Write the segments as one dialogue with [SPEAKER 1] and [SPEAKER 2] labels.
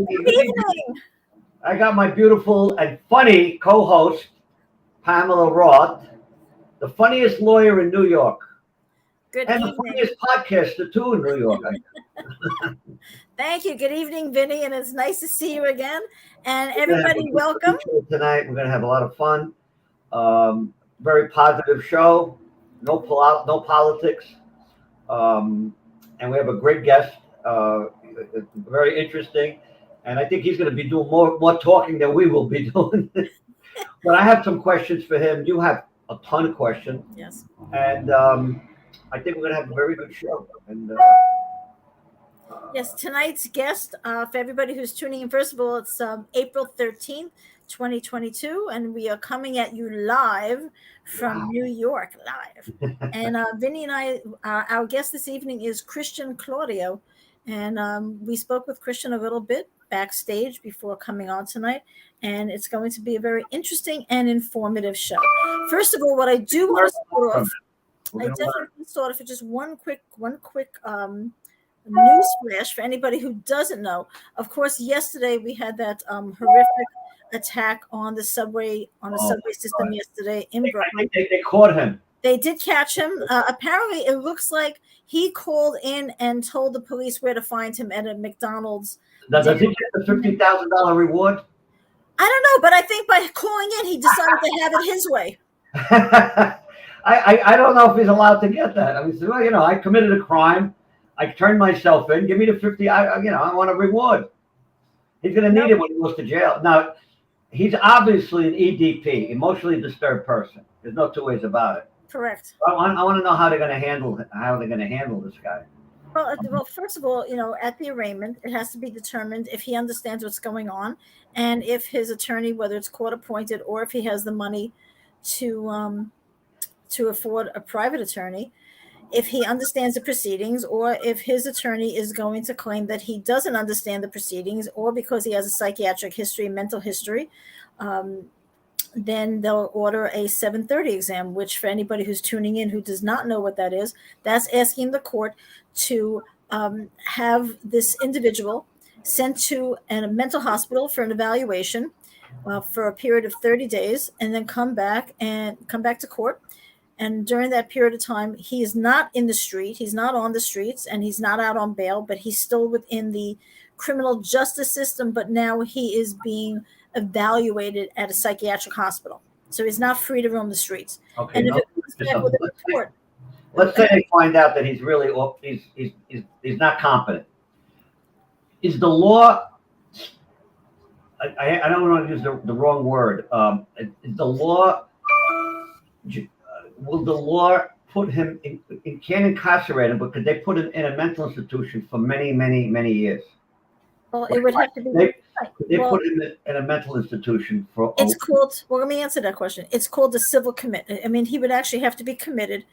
[SPEAKER 1] Good evening. I got my beautiful and funny co-host, Pamela Roth, the funniest lawyer in New York,
[SPEAKER 2] Good
[SPEAKER 1] and the
[SPEAKER 2] evening.
[SPEAKER 1] funniest podcaster too in New York.
[SPEAKER 2] Thank you. Good evening, Vinny, and it's nice to see you again. And everybody, welcome.
[SPEAKER 1] Tonight we're going to have a lot of fun. Very positive show. No politics. And we have a great guest. Very interesting. And I think he's going to be doing more talking than we will be doing. But I have some questions for him. You have a ton of questions.
[SPEAKER 2] Yes.
[SPEAKER 1] And I think we're going to have a very good show. And
[SPEAKER 2] yes, tonight's guest, for everybody who's tuning in, first of all, it's April 13th, 2022, and we are coming at you live from New York, live. And Vinny and I, our guest this evening is Christian Claudio. And we spoke with Christian a little bit backstage before coming on tonight. And it's going to be a very interesting and informative show. First of all, what I do want to start off, I definitely start off with just one quick news flash for anybody who doesn't know. Of course, yesterday we had that horrific attack on the subway system yesterday in Brooklyn.
[SPEAKER 1] They caught him.
[SPEAKER 2] They did catch him. Apparently, it looks like he called in and told the police where to find him at a McDonald's.
[SPEAKER 1] Does he get the $50,000 reward?
[SPEAKER 2] I don't know, but I think by calling in, he decided to have it his way.
[SPEAKER 1] I don't know if he's allowed to get that. I mean, well, I committed a crime. I turned myself in. Give me the 50. I want a reward. He's going to need it when he goes to jail. Now, he's obviously an EDP, emotionally disturbed person. There's no two ways about it.
[SPEAKER 2] Correct.
[SPEAKER 1] I want to know how they're going to handle this guy.
[SPEAKER 2] Well, first of all, at the arraignment, it has to be determined if he understands what's going on, and if his attorney, whether it's court appointed or if he has the money to afford a private attorney, if he understands the proceedings, or if his attorney is going to claim that he doesn't understand the proceedings, or because he has a psychiatric history, mental history, then they'll order a 730 exam, which for anybody who's tuning in who does not know what that is, that's asking the court to have this individual sent to a mental hospital for an evaluation for a period of 30 days, and then come back to court. And during that period of time, he is not in the street, he's not on the streets, and he's not out on bail, but he's still within the criminal justice system, but now he is being evaluated at a psychiatric hospital. So he's not free to roam the streets.
[SPEAKER 1] Okay,
[SPEAKER 2] and if it comes back with a report,
[SPEAKER 1] let's say they find out that he's really he's not competent. Is the law? I don't want to use the wrong word. Is the law? Will the law put him in? It can't incarcerate him, but could they put him in a mental institution for many, many, many years?
[SPEAKER 2] Well, it would have to be.
[SPEAKER 1] They put him in a mental institution for.
[SPEAKER 2] It's called. Well, let me answer that question. It's called a civil commitment. I mean, he would actually have to be committed.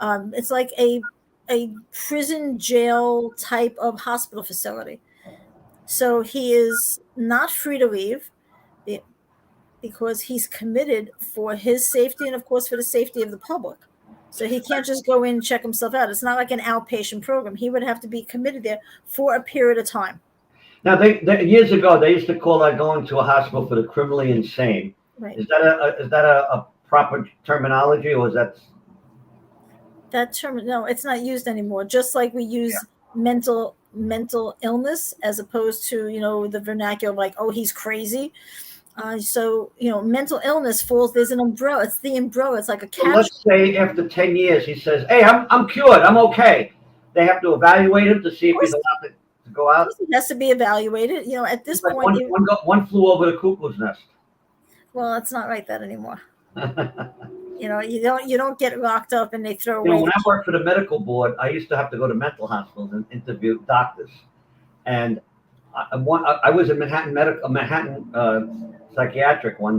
[SPEAKER 2] It's like a prison jail type of hospital facility. So he is not free to leave, because he's committed for his safety and, of course, for the safety of the public. So he can't just go in and check himself out. It's not like an outpatient program. He would have to be committed there for a period of time.
[SPEAKER 1] Now, they years ago, they used to call that going to a hospital for the criminally insane.
[SPEAKER 2] Right.
[SPEAKER 1] Is that a proper terminology, or is that
[SPEAKER 2] term? No, it's not used anymore. Just like we use mental illness as opposed to the vernacular like, oh, he's crazy. So mental illness falls. There's an umbrella. It's the umbrella. It's like a catch.
[SPEAKER 1] Let's say after 10 years, he says, "Hey, I'm cured. I'm okay." They have to evaluate him to see if he's allowed to go out.
[SPEAKER 2] It has to be evaluated. At this point,
[SPEAKER 1] one flew over the cuckoo's nest.
[SPEAKER 2] Well, it's not like that anymore. You don't get locked up and they throw away.
[SPEAKER 1] When I worked for the medical board, I used to have to go to mental hospitals and interview doctors. And I was in Manhattan psychiatric one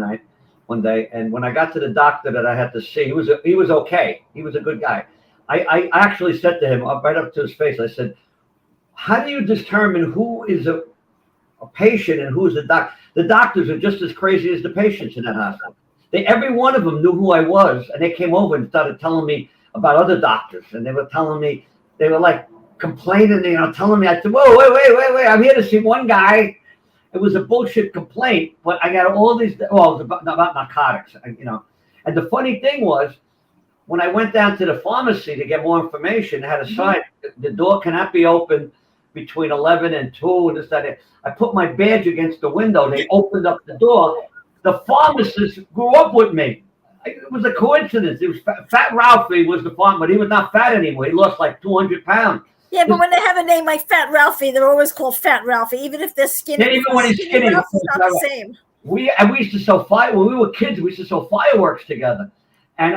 [SPEAKER 1] day, and when I got to the doctor that I had to see, he was okay. He was a good guy. I actually said to him, right up to his face, I said, "How do you determine who is a patient and who is a doctor?" The doctors are just as crazy as the patients in that hospital. Every one of them knew who I was, and they came over and started telling me about other doctors, and they were telling me, they were like complaining, telling me. I said, "Whoa, wait! I'm here to see one guy." It was a bullshit complaint, but I got all these. Well, it was about narcotics, And the funny thing was, when I went down to the pharmacy to get more information, it had a sign: the door cannot be opened between 11 and 2, and this, that. I put my badge against the window. They opened up the door. The pharmacist grew up with me. It was a coincidence. It was Fat Ralphie was the farmer, but he was not fat anymore. He lost like 200 pounds.
[SPEAKER 2] Yeah, but when they have a name like Fat Ralphie, they're always called Fat Ralphie, even if they're skinny.
[SPEAKER 1] Yeah, even when he's skinny,
[SPEAKER 2] Ralphie's not the same.
[SPEAKER 1] We used to sell fire when we were kids. We used to sell fireworks together. And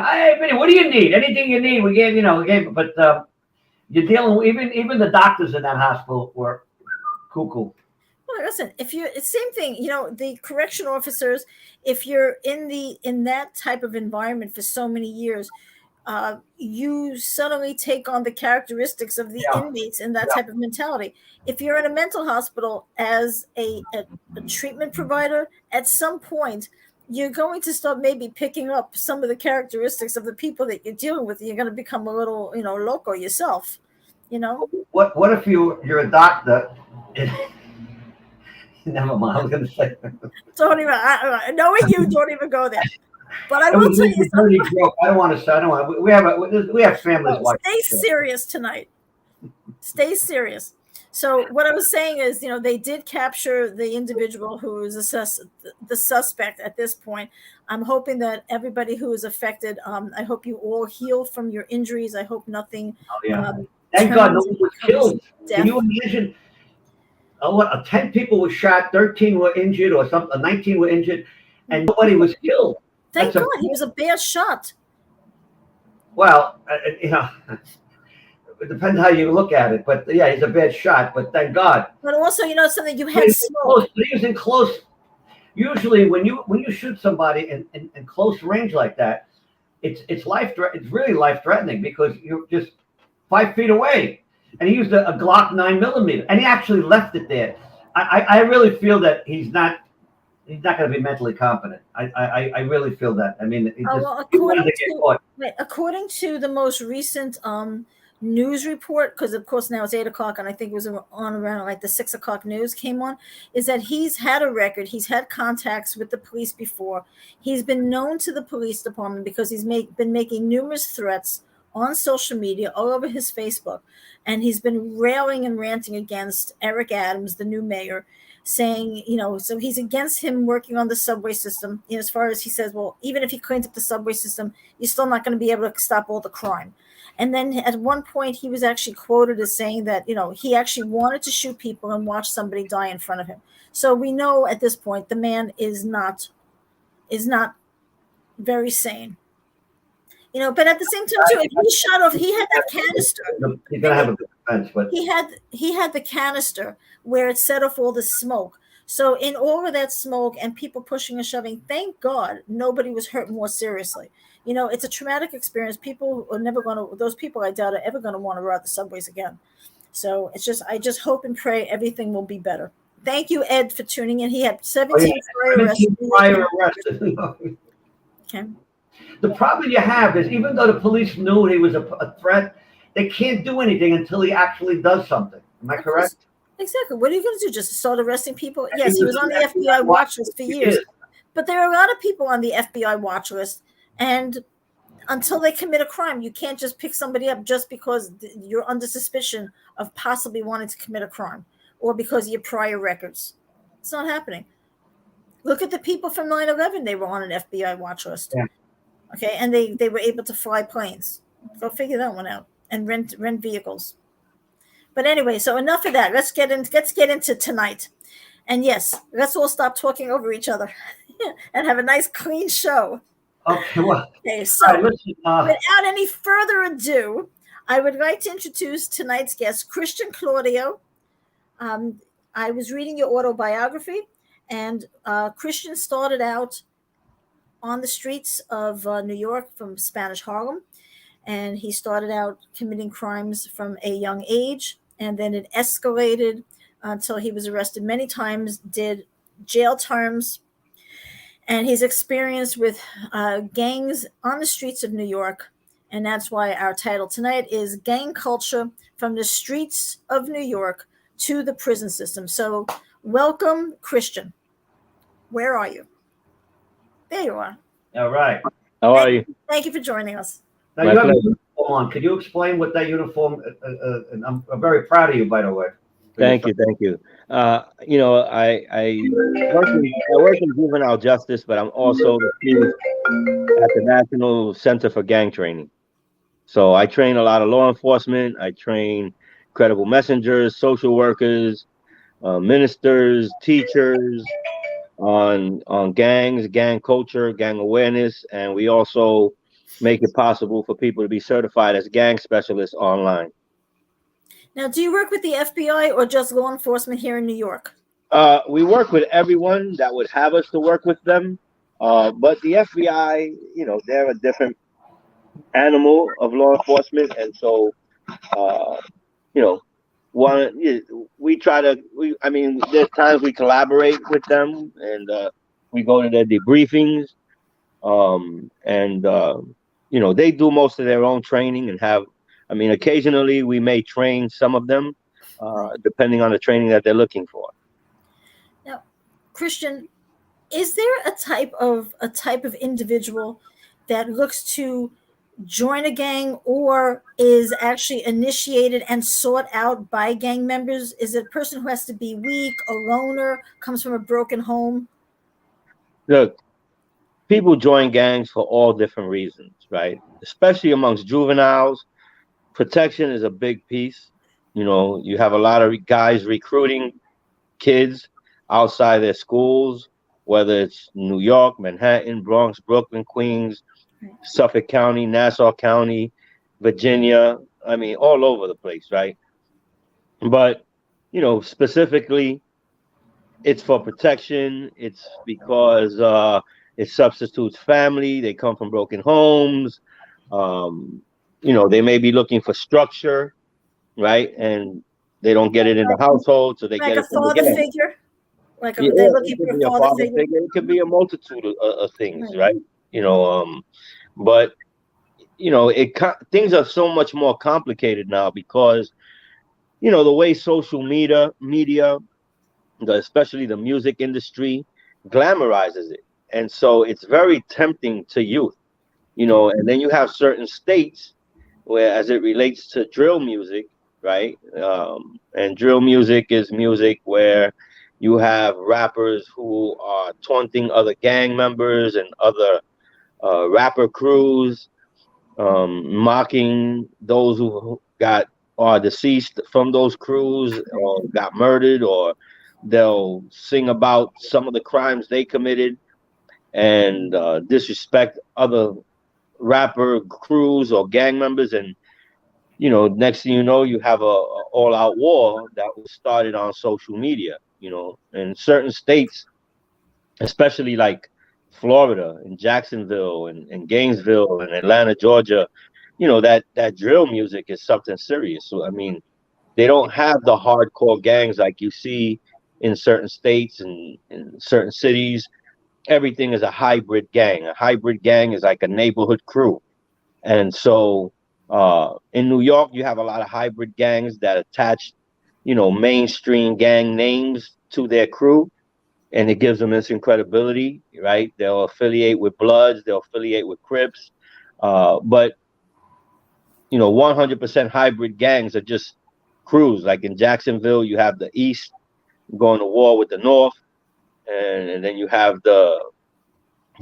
[SPEAKER 1] what do you need? Anything you need, we gave. But you're dealing with, even the doctors in that hospital were cuckoo.
[SPEAKER 2] Well, listen, it's same thing. The correction officers, if you're in that type of environment for so many years, you suddenly take on the characteristics of the inmates and that type of mentality. If you're in a mental hospital as a treatment provider, at some point you're going to start maybe picking up some of the characteristics of the people that you're dealing with. You're going to become a little, loco yourself.
[SPEAKER 1] What if you're a doctor? Never mind. I was going to say.
[SPEAKER 2] Don't even. Knowing you, don't even go there. But I will tell you something.
[SPEAKER 1] I don't want to say. I don't want. We have families watching.
[SPEAKER 2] Stay serious tonight. Stay serious. So what I was saying is, they did capture the individual who is the suspect at this point. I'm hoping that everybody who is affected, I hope you all heal from your injuries. I hope nothing.
[SPEAKER 1] Thank God no one was killed. Can you imagine? 10 people were shot, 13 were injured, or something. 19 were injured, and nobody was killed.
[SPEAKER 2] Thank God, he was a bad shot.
[SPEAKER 1] Well, it depends how you look at it, but yeah, he's a bad shot. But thank God.
[SPEAKER 2] But also, something you had smoke.
[SPEAKER 1] He was in close. Usually, when you shoot somebody in close range like that, it's really life threatening because you're just 5 feet away. And he used a Glock 9mm, and he actually left it there. I really feel that he's not going to be mentally competent. I really feel that. I mean,
[SPEAKER 2] according to the most recent news report, because of course now it's 8:00, and I think it was on around like the 6:00 news came on, is that he's had a record. He's had contacts with the police before. He's been known to the police department because he's been making numerous threats on social media, all over his Facebook. And he's been railing and ranting against Eric Adams, the new mayor, saying, so he's against him working on the subway system. As far as he says, well, even if he cleans up the subway system, you're still not going to be able to stop all the crime. And then at one point, he was actually quoted as saying that, he actually wanted to shoot people and watch somebody die in front of him. So we know at this point, the man is not very sane. But at the same time too, if he shot off, he had that canister.
[SPEAKER 1] He's gonna have a good defense, but
[SPEAKER 2] he had the canister where it set off all the smoke. So in all of that smoke and people pushing and shoving, thank God nobody was hurt more seriously. It's a traumatic experience. People are never going to. Those people, I doubt, are ever going to want to ride the subways again. So I just hope and pray everything will be better. Thank you, Ed, for tuning in. He had 17
[SPEAKER 1] prior arrests.
[SPEAKER 2] Okay.
[SPEAKER 1] The problem you have is even though the police knew he was a threat, they can't do anything until he actually does something. Am I correct?
[SPEAKER 2] Exactly. What are you going to do? Just start arresting people? Yes, he was on the FBI watch list for years. But there are a lot of people on the FBI watch list, and until they commit a crime, you can't just pick somebody up just because you're under suspicion of possibly wanting to commit a crime or because of your prior records. It's not happening. Look at the people from 9/11. They were on an FBI watch list.
[SPEAKER 1] Yeah.
[SPEAKER 2] Okay, and they were able to fly planes. Go figure that one out and rent vehicles. But anyway, so enough of that. Let's get into tonight. And yes, let's all stop talking over each other and have a nice clean show.
[SPEAKER 1] Okay, well.
[SPEAKER 2] Okay, so without any further ado, I would like to introduce tonight's guest, Christian Claudio. I was reading your autobiography, and Christian started out on the streets of New York from Spanish Harlem, and he started out committing crimes from a young age, and then it escalated until he was arrested many times, did jail terms, and he's experienced with gangs on the streets of New York, and that's why our title tonight is Gang Culture from the Streets of New York to the Prison System. So Welcome, Christian. Where are you? There you are.
[SPEAKER 1] All right.
[SPEAKER 3] How are you?
[SPEAKER 2] Thank you for joining us.
[SPEAKER 1] Now
[SPEAKER 3] My
[SPEAKER 1] you have a
[SPEAKER 3] pleasure.
[SPEAKER 1] uniform on. Could you explain what that uniform? And I'm very proud of you, by the way.
[SPEAKER 3] Thank you. I work in juvenile justice, but I'm also the chief at the National Center for Gang Training. So I train a lot of law enforcement. I train credible messengers, social workers, ministers, teachers on gangs, gang culture, gang awareness, and we also make it possible for people to be certified as gang specialists online.
[SPEAKER 2] Now, do you work with the FBI or just law enforcement here in New York?
[SPEAKER 3] We work with everyone that would have us to work with them. But the FBI, they're a different animal of law enforcement, and so uh, you know, we try to. I mean, there's times we collaborate with them, and we go to their debriefings, and they do most of their own training and have. I mean, occasionally we may train some of them, depending on the training that they're looking for.
[SPEAKER 2] Now, Christian, is there a type of individual that looks to join a gang or is actually initiated and sought out by gang members? Is it a person who has to be weak, a loner, comes from a broken home?
[SPEAKER 3] Look, people join gangs for all different reasons, right? Especially amongst juveniles, protection is a big piece. You have a lot of guys recruiting kids outside their schools, whether it's New York, Manhattan, Bronx, Brooklyn, Queens, Suffolk County, Nassau County, Virginia. I mean, all over the place, right? But, specifically, it's for protection. It's because it substitutes family. They come from broken homes. They may be looking for structure, right? And they don't get it in the household, so they
[SPEAKER 2] Like
[SPEAKER 3] get
[SPEAKER 2] a
[SPEAKER 3] it from the
[SPEAKER 2] father
[SPEAKER 3] gang.
[SPEAKER 2] figure?
[SPEAKER 3] Yeah,
[SPEAKER 2] They're
[SPEAKER 3] it
[SPEAKER 2] looking
[SPEAKER 3] could
[SPEAKER 2] for
[SPEAKER 3] be
[SPEAKER 2] a
[SPEAKER 3] a
[SPEAKER 2] father
[SPEAKER 3] father
[SPEAKER 2] figure?
[SPEAKER 3] figure. It could be a multitude of things, right? But things are so much more complicated now because the way social media, especially the music industry, glamorizes it, and so it's very tempting to youth. And then you have certain states where, as it relates to drill music, right? And drill music is music where you have rappers who are taunting other gang members and other rapper crews, mocking those who are deceased from those crews or got murdered, or they'll sing about some of the crimes they committed and disrespect other rapper crews or gang members. And next thing you know, you have a all-out war that was started on social media. In certain states, especially like Florida and Jacksonville and Gainesville and Atlanta, Georgia, that drill music is something serious. So I mean, they don't have the hardcore gangs like you see in certain states and in certain cities. Everything is a hybrid gang. A hybrid gang is like a neighborhood crew. And so in New York, you have a lot of hybrid gangs that attach, mainstream gang names to their crew, and it gives them instant credibility, right? They'll affiliate with Bloods, they'll affiliate with Crips, but 100% hybrid gangs are just crews. Like in Jacksonville, you have the East going to war with the North, and then you have the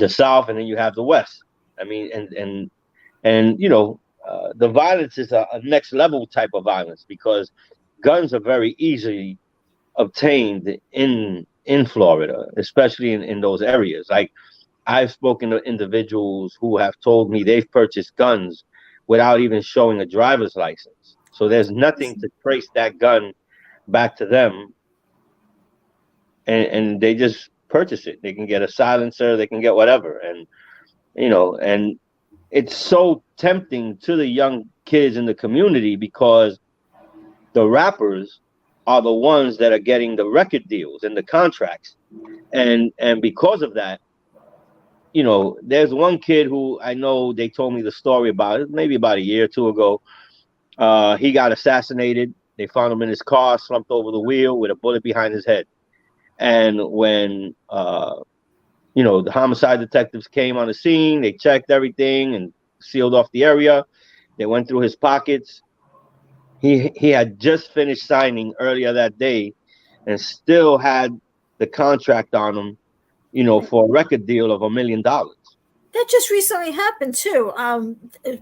[SPEAKER 3] South, and then you have the West. I mean, and the violence is a next level type of violence because guns are very easily obtained in Florida, especially in those areas. Like I've spoken to individuals who have told me they've purchased guns without even showing a driver's license. So there's nothing to trace that gun back to them, and they just purchase it. They can get a silencer, they can get whatever, and it's so tempting to the young kids in the community because the rappers are the ones that are getting the record deals and the contracts, and because of that, there's one kid who I know they told me the story about, maybe about a year or two ago. He got assassinated. They found him in his car, slumped over the wheel with a bullet behind his head. And when the homicide detectives came on the scene, they checked everything and sealed off the area. They went through his pockets. He had just finished signing earlier that day and still had the contract on him, for a record deal of $1 million.
[SPEAKER 2] That just recently happened too.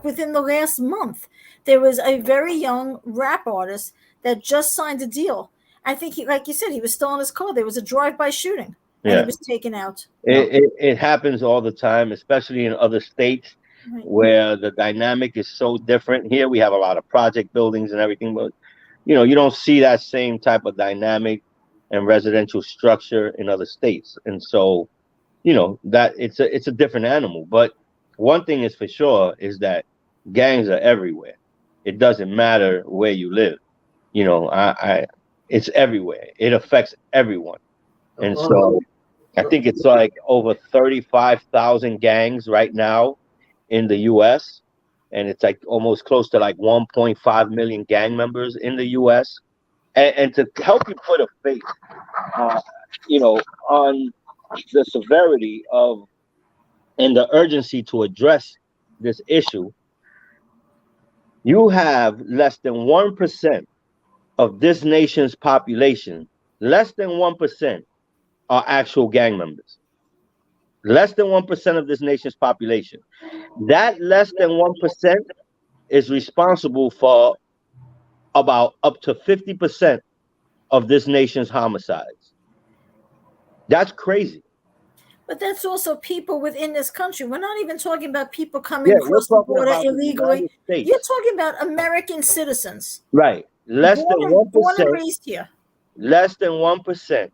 [SPEAKER 2] Within the last month, there was a very young rap artist that just signed a deal. I think like you said, he was still in his car. There was a drive-by shooting, and he was taken out.
[SPEAKER 3] It happens all the time, especially in other states where the dynamic is so different. Here we have a lot of project buildings and everything, but you don't see that same type of dynamic and residential structure in other states, and so that it's a different animal. But one thing is for sure is that gangs are everywhere. It doesn't matter where you live. It's everywhere. It affects everyone. And so I think it's like over 35,000 gangs right now in the US. And it's like almost close to like 1.5 million gang members in the US. And to help you put a face, on the severity of and the urgency to address this issue, you have less than 1% of this nation's population, less than 1% are actual gang members. Less than 1% of this nation's population. That less than 1% is responsible for about up to 50% of this nation's homicides. That's crazy.
[SPEAKER 2] But that's also people within this country. We're not even talking about people coming across the border illegally. You're talking about American citizens.
[SPEAKER 3] Right. Less than 1%.
[SPEAKER 2] Born and raised here.
[SPEAKER 3] Less than 1%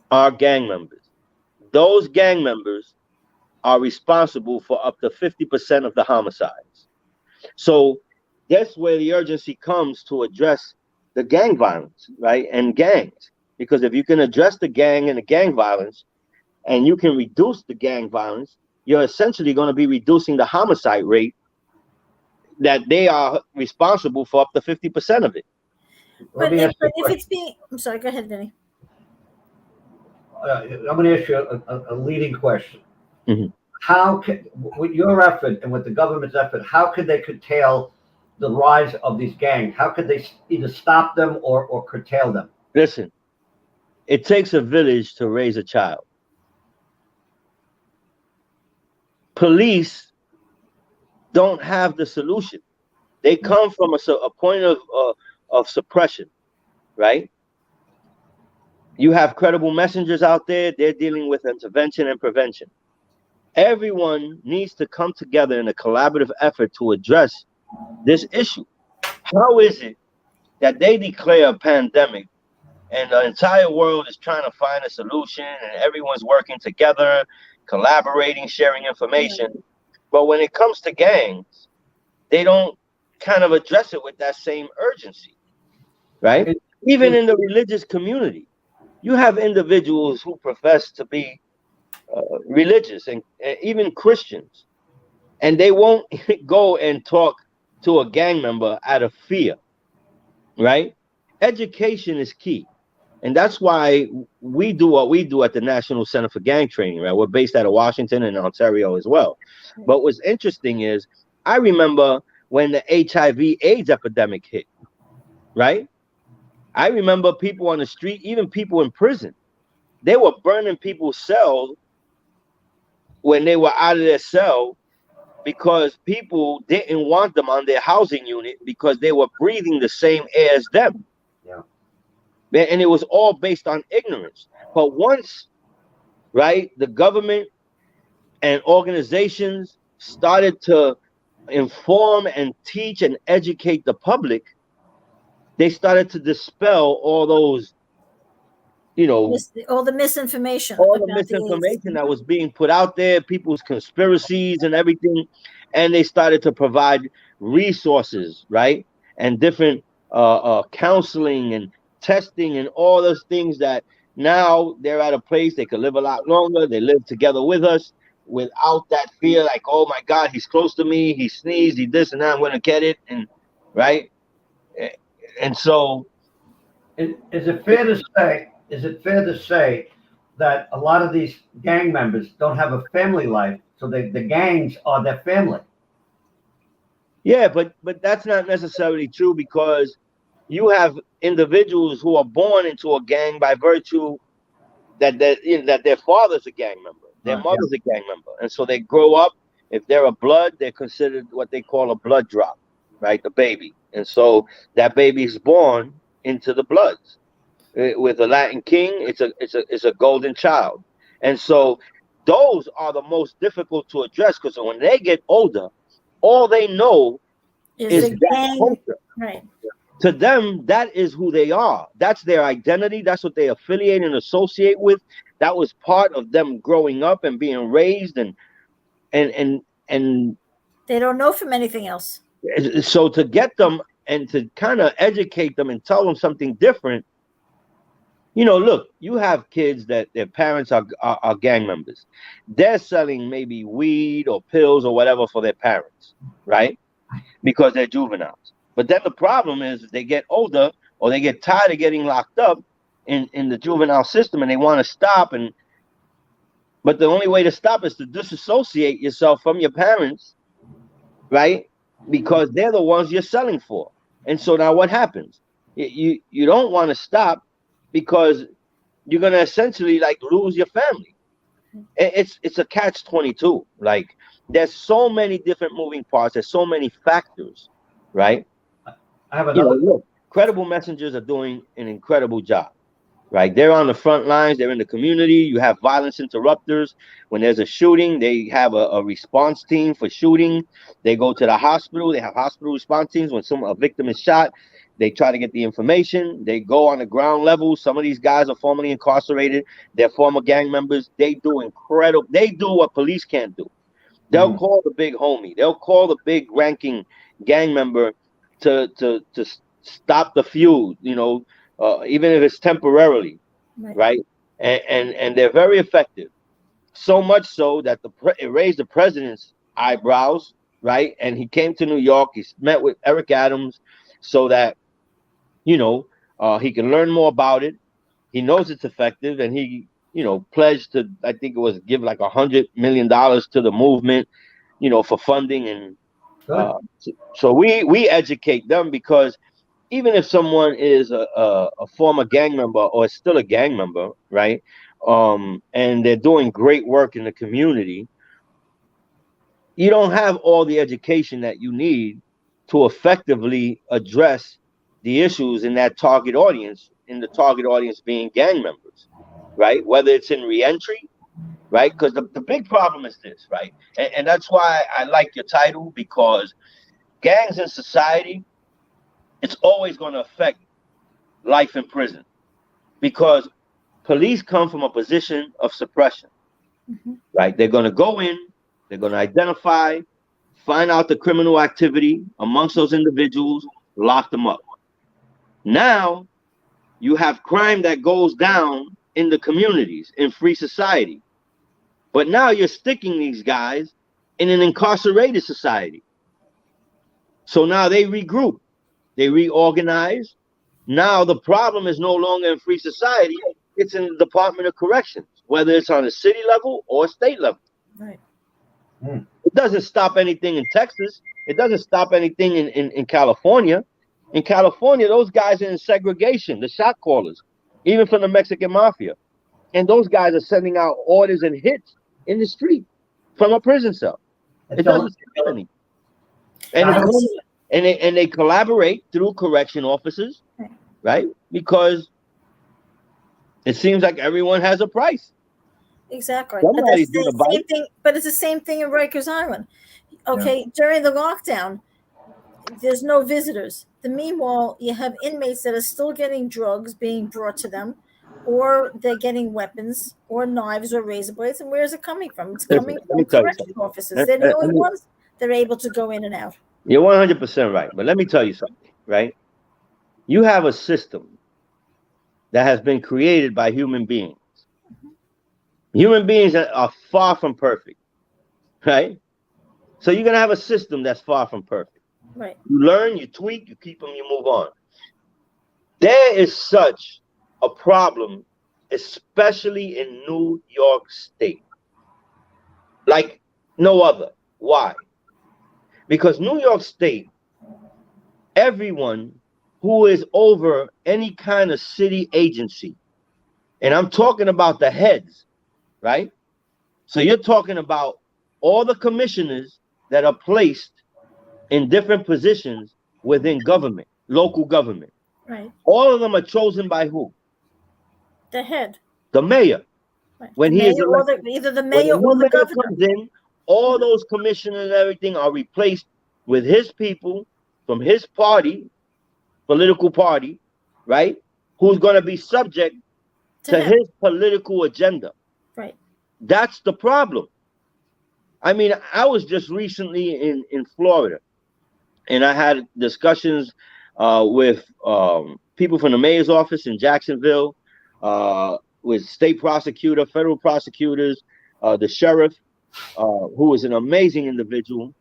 [SPEAKER 3] are gang members. Those gang members are responsible for up to 50% of the homicides. So that's where the urgency comes to address the gang violence, right? And gangs. Because if you can address the gang and the gang violence, and you can reduce the gang violence, you're essentially going to be reducing the homicide rate that they are responsible for up to 50% of it.
[SPEAKER 2] But if it's being, I'm sorry, go ahead, Vinny.
[SPEAKER 1] I'm going to ask you a leading question. How can, with your effort and with the government's effort, how could they curtail the rise of these gangs? How could they either stop them or curtail them?
[SPEAKER 3] Listen, it takes a village to raise a child. Police don't have the solution. They come from a point of suppression, right? You have credible messengers out there. They're dealing with intervention and prevention. Everyone needs to come together in a collaborative effort to address this issue. How is it that they declare a pandemic and the entire world is trying to find a solution and everyone's working together, collaborating, sharing information, but when it comes to gangs, they don't kind of address it with that same urgency, right? Even in the religious community, you have individuals who profess to be religious and even Christians, and they won't go and talk to a gang member out of fear, right? Education is key. And that's why we do what we do at the National Center for Gang Training, right? We're based out of Washington and Ontario as well. But what's interesting is I remember when the HIV/AIDS epidemic hit, right? I remember people on the street, even people in prison, they were burning people's cells when they were out of their cell because people didn't want them on their housing unit because they were breathing the same air as them. And it was all based on ignorance. But once, right, the government and organizations started to inform and teach and educate the public, they started to dispel all those,
[SPEAKER 2] all the misinformation.
[SPEAKER 3] That was being put out there, people's conspiracies and everything. And they started to provide resources, right? And different counseling and testing and all those things that now they're at a place they could live a lot longer. They live together with us without that fear, like, oh my God, he's close to me, he sneezed, he this and that, I'm gonna get it, and right. And so
[SPEAKER 1] is it fair to say is it fair to say that a lot of these gang members don't have a family life, so the gangs are their family?
[SPEAKER 3] Yeah, but that's not necessarily true, because you have individuals who are born into a gang by virtue that their father's a gang member, their
[SPEAKER 1] Yeah.
[SPEAKER 3] mother's a gang member, and so they grow up. If they're a blood, they're considered what they call a blood drop, right? The baby, and so that baby is born into the bloods. With a Latin king, it's a golden child, and so those are the most difficult to address, because when they get older, all they know
[SPEAKER 2] Is
[SPEAKER 3] is
[SPEAKER 2] a
[SPEAKER 3] that
[SPEAKER 2] gang
[SPEAKER 3] culture.
[SPEAKER 2] right?
[SPEAKER 3] To them, that is who they are. That's their identity. That's what they affiliate and associate with. That was part of them growing up and being raised, and
[SPEAKER 2] They don't know from anything else.
[SPEAKER 3] so to get them and to kind of educate them and tell them something different. Look, you have kids that their parents are gang members. They're selling maybe weed or pills or whatever for their parents, right? Because they're juveniles. But then the problem is they get older, or they get tired of getting locked up in the juvenile system, and they want to stop. But the only way to stop is to disassociate yourself from your parents, right? Because they're the ones you're selling for. And so now what happens? You don't want to stop, because you're gonna essentially like lose your family. It's a catch-22. Like, there's so many different moving parts. There's so many factors, right?
[SPEAKER 1] I have another.
[SPEAKER 3] Look, credible messengers are doing an incredible job, right? They're on the front lines. They're in the community. You have violence interrupters. When there's a shooting, they have a response team for shooting. They go to the hospital. They have hospital response teams. When a victim is shot, they try to get the information. They go on the ground level. Some of these guys are formerly incarcerated. They're former gang members. They do incredible. They do what police can't do. They'll call the big homie. They'll call the big ranking gang member to stop the feud, even if it's temporarily, right? And they're very effective. So much so that it raised the president's eyebrows, right? And he came to New York. He met with Eric Adams so that, he can learn more about it. He knows it's effective, and he, pledged to, I think it was, give like $100 million to the movement, for funding. And so we educate them, because even if someone is a former gang member, or is still a gang member, right? And they're doing great work in the community, you don't have all the education that you need to effectively address the issues in that target audience, in the target audience being gang members, right? Whether it's in reentry, right? Because the big problem is this, right? And that's why I like your title, because gangs in society, it's always going to affect life in prison, because police come from a position of suppression, right? They're going to go in, they're going to identify, find out the criminal activity amongst those individuals, lock them up. Now you have crime that goes down in the communities, in free society. But now you're sticking these guys in an incarcerated society. So now they regroup, they reorganize. Now the problem is no longer in free society, it's in the Department of Corrections, whether it's on a city level or a state level.
[SPEAKER 2] Right.
[SPEAKER 3] It doesn't stop anything in Texas. It doesn't stop anything in California. In California, those guys are in segregation, the shot callers, even from the Mexican mafia. And those guys are sending out orders and hits in the street from a prison cell. It doesn't stop anything. And they collaborate through correction officers, right? Because it seems like everyone has a price.
[SPEAKER 2] Exactly.
[SPEAKER 3] Somebody's gonna bite.
[SPEAKER 2] Same thing, but it's the same thing in Rikers Island. Okay, during the lockdown, there's no visitors. Meanwhile, you have inmates that are still getting drugs being brought to them, or they're getting weapons or knives or razor blades. And where is it coming from? It's coming from correction officers. They're the only ones that are able to go in and out.
[SPEAKER 3] You're 100% right. But let me tell you something, right? You have a system that has been created by human beings. Human beings are far from perfect, right? So you're going to have a system that's far from perfect.
[SPEAKER 2] Right.
[SPEAKER 3] You learn, you tweak, you keep them, you move on. There is such a problem especially in New York State, like no other. Why? Because New York State, everyone who is over any kind of city agency, and I'm talking about the heads, right? So you're talking about all the commissioners that are placed in different positions within government, local government.
[SPEAKER 2] Right.
[SPEAKER 3] All of them are chosen by who?
[SPEAKER 2] The head.
[SPEAKER 3] The mayor.
[SPEAKER 2] Right.
[SPEAKER 3] When
[SPEAKER 2] the
[SPEAKER 3] he is
[SPEAKER 2] mayor
[SPEAKER 3] elected,
[SPEAKER 2] either the
[SPEAKER 3] when
[SPEAKER 2] mayor
[SPEAKER 3] the new
[SPEAKER 2] or the
[SPEAKER 3] mayor
[SPEAKER 2] governor.
[SPEAKER 3] comes in, all those commissioners and everything are replaced with his people from his party, political party, right? Who's going to be subject to
[SPEAKER 2] him.
[SPEAKER 3] his political agenda.
[SPEAKER 2] Right.
[SPEAKER 3] That's the problem. I mean, I was just recently in Florida, and I had discussions with people from the mayor's office in Jacksonville, with state prosecutor, federal prosecutors, the sheriff, who is an amazing individual,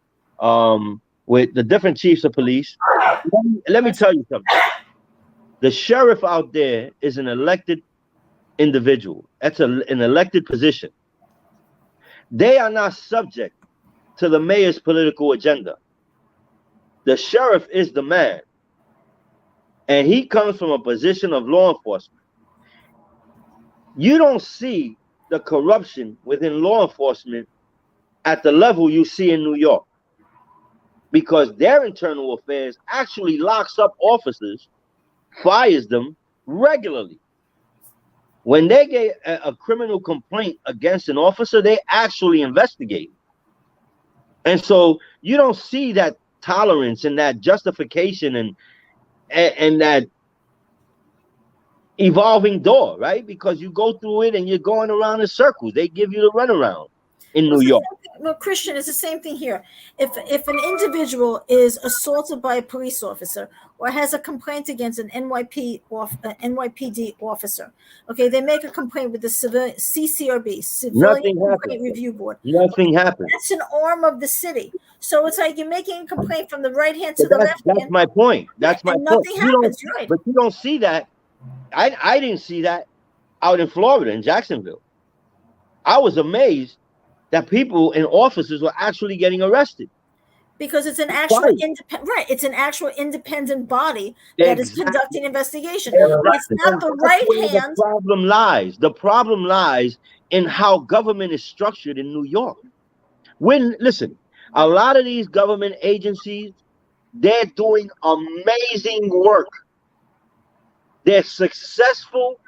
[SPEAKER 3] with the different chiefs of police. Let me tell you something. The sheriff out there is an elected individual. That's an elected position. They are not subject to the mayor's political agenda. The sheriff is the man, and he comes from a position of law enforcement. You don't see the corruption within law enforcement at the level you see in New York, because their internal affairs actually locks up officers, fires them regularly. When they get a criminal complaint against an officer, they actually investigate. And so you don't see that tolerance and that justification and that evolving door, right? Because you go through it and you're going around in circles. They give you the runaround in New York.
[SPEAKER 2] Well, Christian, it's the same thing here. If an individual is assaulted by a police officer or has a complaint against an NYPD officer, okay, they make a complaint with the CCRB, Civilian Complaint Review Board.
[SPEAKER 3] Nothing happens.
[SPEAKER 2] That's an arm of the city. So it's like you're making a complaint from the right hand to the left hand.
[SPEAKER 3] That's my point. That's my point.
[SPEAKER 2] Nothing happens, right?
[SPEAKER 3] But you don't see that. I didn't see that out in Florida, in Jacksonville. I was amazed that people and officers were actually getting arrested.
[SPEAKER 2] Because it's an actual it's an actual independent body that is conducting investigation. It's not the right hand.
[SPEAKER 3] The problem lies. The problem lies in how government is structured in New York. Listen, a lot of these government agencies, they're doing amazing work. They're successful.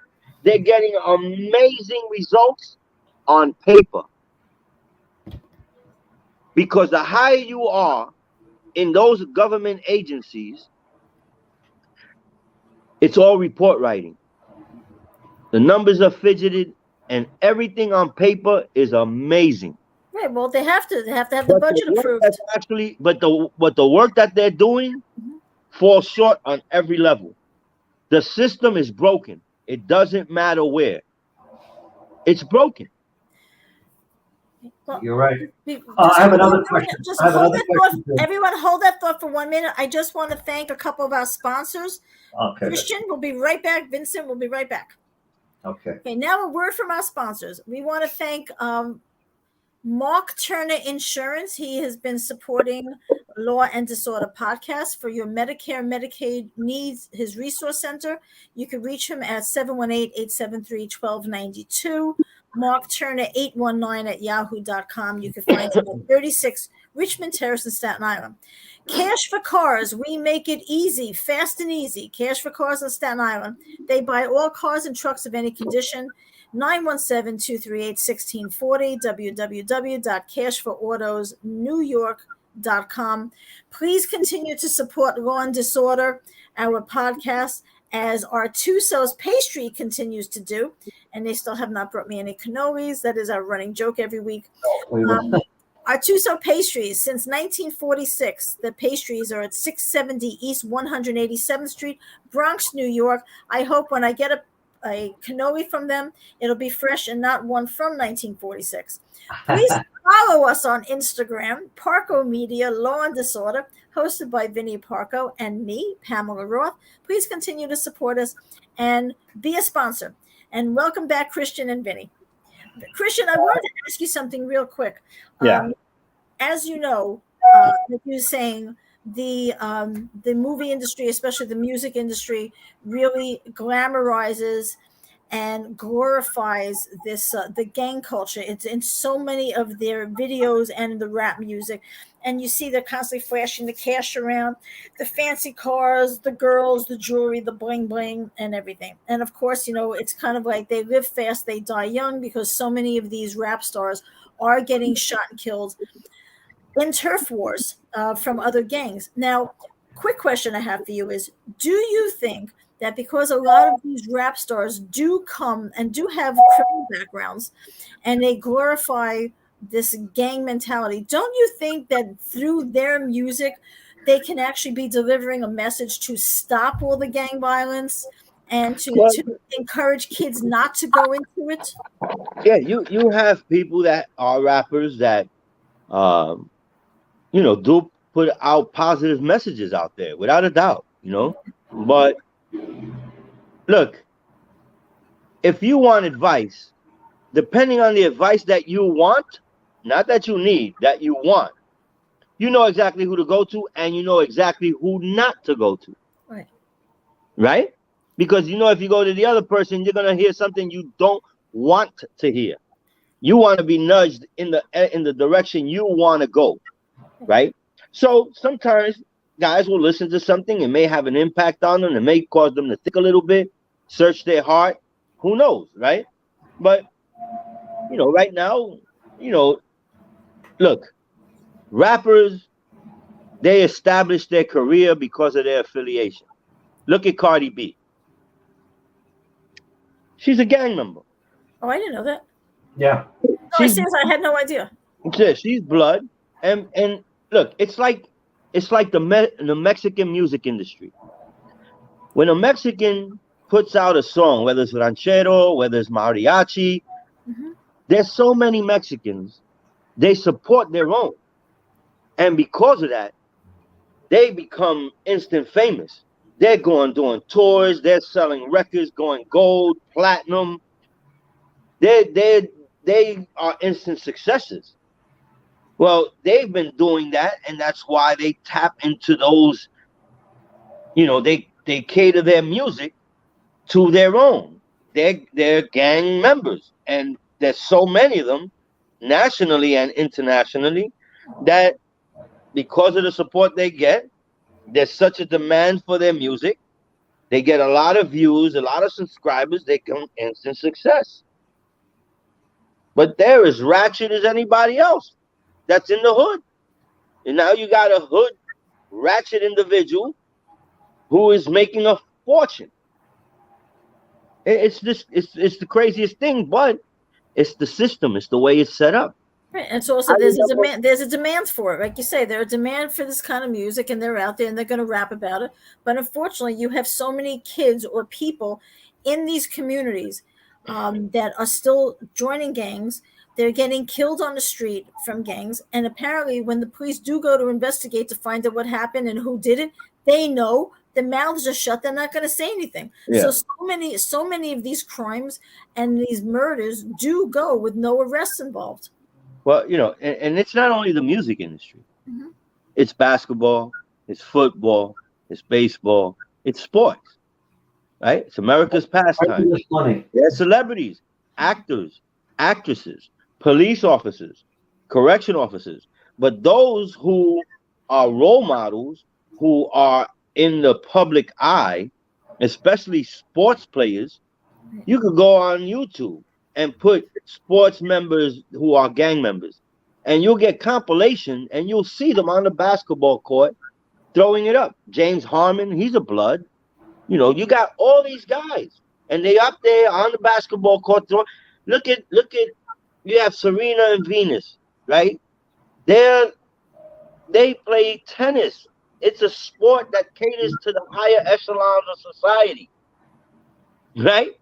[SPEAKER 3] They're getting amazing results on paper. Because the higher you are in those government agencies, it's all report writing. The numbers are fidgeted, and everything on paper is amazing.
[SPEAKER 2] Right. Well, they have to have the budget approved.
[SPEAKER 3] But the work that they're doing falls short on every level. The system is broken. It doesn't matter where. It's broken.
[SPEAKER 2] Well,
[SPEAKER 1] you're right. I have another question.
[SPEAKER 2] Everyone, hold that thought for 1 minute. I just want to thank a couple of our sponsors.
[SPEAKER 1] Okay.
[SPEAKER 2] Christian, we'll be right back. Vincent, we'll be right back.
[SPEAKER 1] Okay.
[SPEAKER 2] Now a word from our sponsors. We want to thank Mark Turner Insurance. He has been supporting Law and Disorder podcast for your Medicare, Medicaid needs. His resource center. You can reach him at 718-873-1292. Mark Turner 819@yahoo.com. You can find him at 36 Richmond Terrace in Staten Island. Cash for Cars. We make it easy, fast and easy. Cash for Cars on Staten Island. They buy all cars and trucks of any condition. 917-238-1640. www.cashforautosnewyork.com. Please continue to support Law and Disorder, our podcast, as our Tusso's Pastry continues to do, and they still have not brought me any cannolis. That is our running joke every week. Our Tusso Pastries, since 1946, the pastries are at 670 East 187th Street, Bronx, New York. I hope when I get a cannoli from them, it'll be fresh and not one from 1946. Please follow us on Instagram, Parco Media, Law and Disorder, hosted by Vinnie Parco and me, Pamela Roth. Please continue to support us and be a sponsor. And welcome back, Christian and Vinny. Christian, I wanted to ask you something real quick.
[SPEAKER 3] Yeah.
[SPEAKER 2] As you know, like you were saying, the movie industry, especially the music industry, really glamorizes and glorifies this the gang culture. It's in so many of their videos and the rap music, and you see they're constantly flashing the cash around, the fancy cars, the girls, the jewelry, the bling bling, and everything. And of course, it's kind of like they live fast, they die young, because so many of these rap stars are getting shot and killed in turf wars from other gangs. Now, quick question I have for you is, do you think that because a lot of these rap stars do come and do have criminal backgrounds and they glorify this gang mentality, don't you think that through their music they can actually be delivering a message to stop all the gang violence and to encourage kids not to go into it?
[SPEAKER 3] Yeah, you have people that are rappers that do put out positive messages out there without a doubt, But look, if you want advice, depending on the advice that you want, not that you need, that you want, you know exactly who to go to, and you know exactly who not to go to.
[SPEAKER 2] Right.
[SPEAKER 3] Right? Because if you go to the other person, you're gonna hear something you don't want to hear. You want to be nudged in the direction you want to go, right? So sometimes guys will listen to something. It may have an impact on them. It may cause them to think a little bit, search their heart. Who knows, right? But right now, look, rappers, they establish their career because of their affiliation. Look at Cardi B. She's a gang member.
[SPEAKER 2] Oh, I didn't know that.
[SPEAKER 1] Yeah.
[SPEAKER 2] No, I had no idea.
[SPEAKER 3] She's blood, and look, it's like the Mexican music industry. When a Mexican puts out a song, whether it's ranchero, whether it's mariachi, there's so many Mexicans, they support their own, and because of that, they become instant famous. They're doing tours, they're selling records, going gold, platinum. They are instant successes. Well, they've been doing that, and that's why they tap into those, they cater their music to their own. They're gang members, and there's so many of them, nationally and internationally, that because of the support they get, there's such a demand for their music. They get a lot of views, a lot of subscribers. They come instant success. But they're as ratchet as anybody else that's in the hood. And now you got a hood ratchet individual who is making a fortune. It's the craziest thing, but it's the system. It's the way it's set up.
[SPEAKER 2] Right. And so also there's a demand. There's a demand for it, like you say. There's a demand for this kind of music, and they're out there and they're going to rap about it. But unfortunately, you have so many kids or people in these communities that are still joining gangs. They're getting killed on the street from gangs, and apparently, when the police do go to investigate to find out what happened and who did it, they know. The mouths are shut. They're not going to say anything.
[SPEAKER 3] Yeah.
[SPEAKER 2] So many of these crimes and these murders do go with no arrests involved.
[SPEAKER 3] Well, and it's not only the music industry. It's basketball, it's football, it's baseball, it's sports, right? It's America's pastime. There's celebrities, actors, actresses, police officers, correction officers. But those who are role models, who are in the public eye, especially sports players, you could go on YouTube and put sports members who are gang members, and you'll get compilation, and you'll see them on the basketball court throwing it up. James Harmon, he's a blood. You got all these guys, and they up there on the basketball court throwing. Look at. You have Serena and Venus, right? They play tennis. It's a sport that caters to the higher echelons of society, right?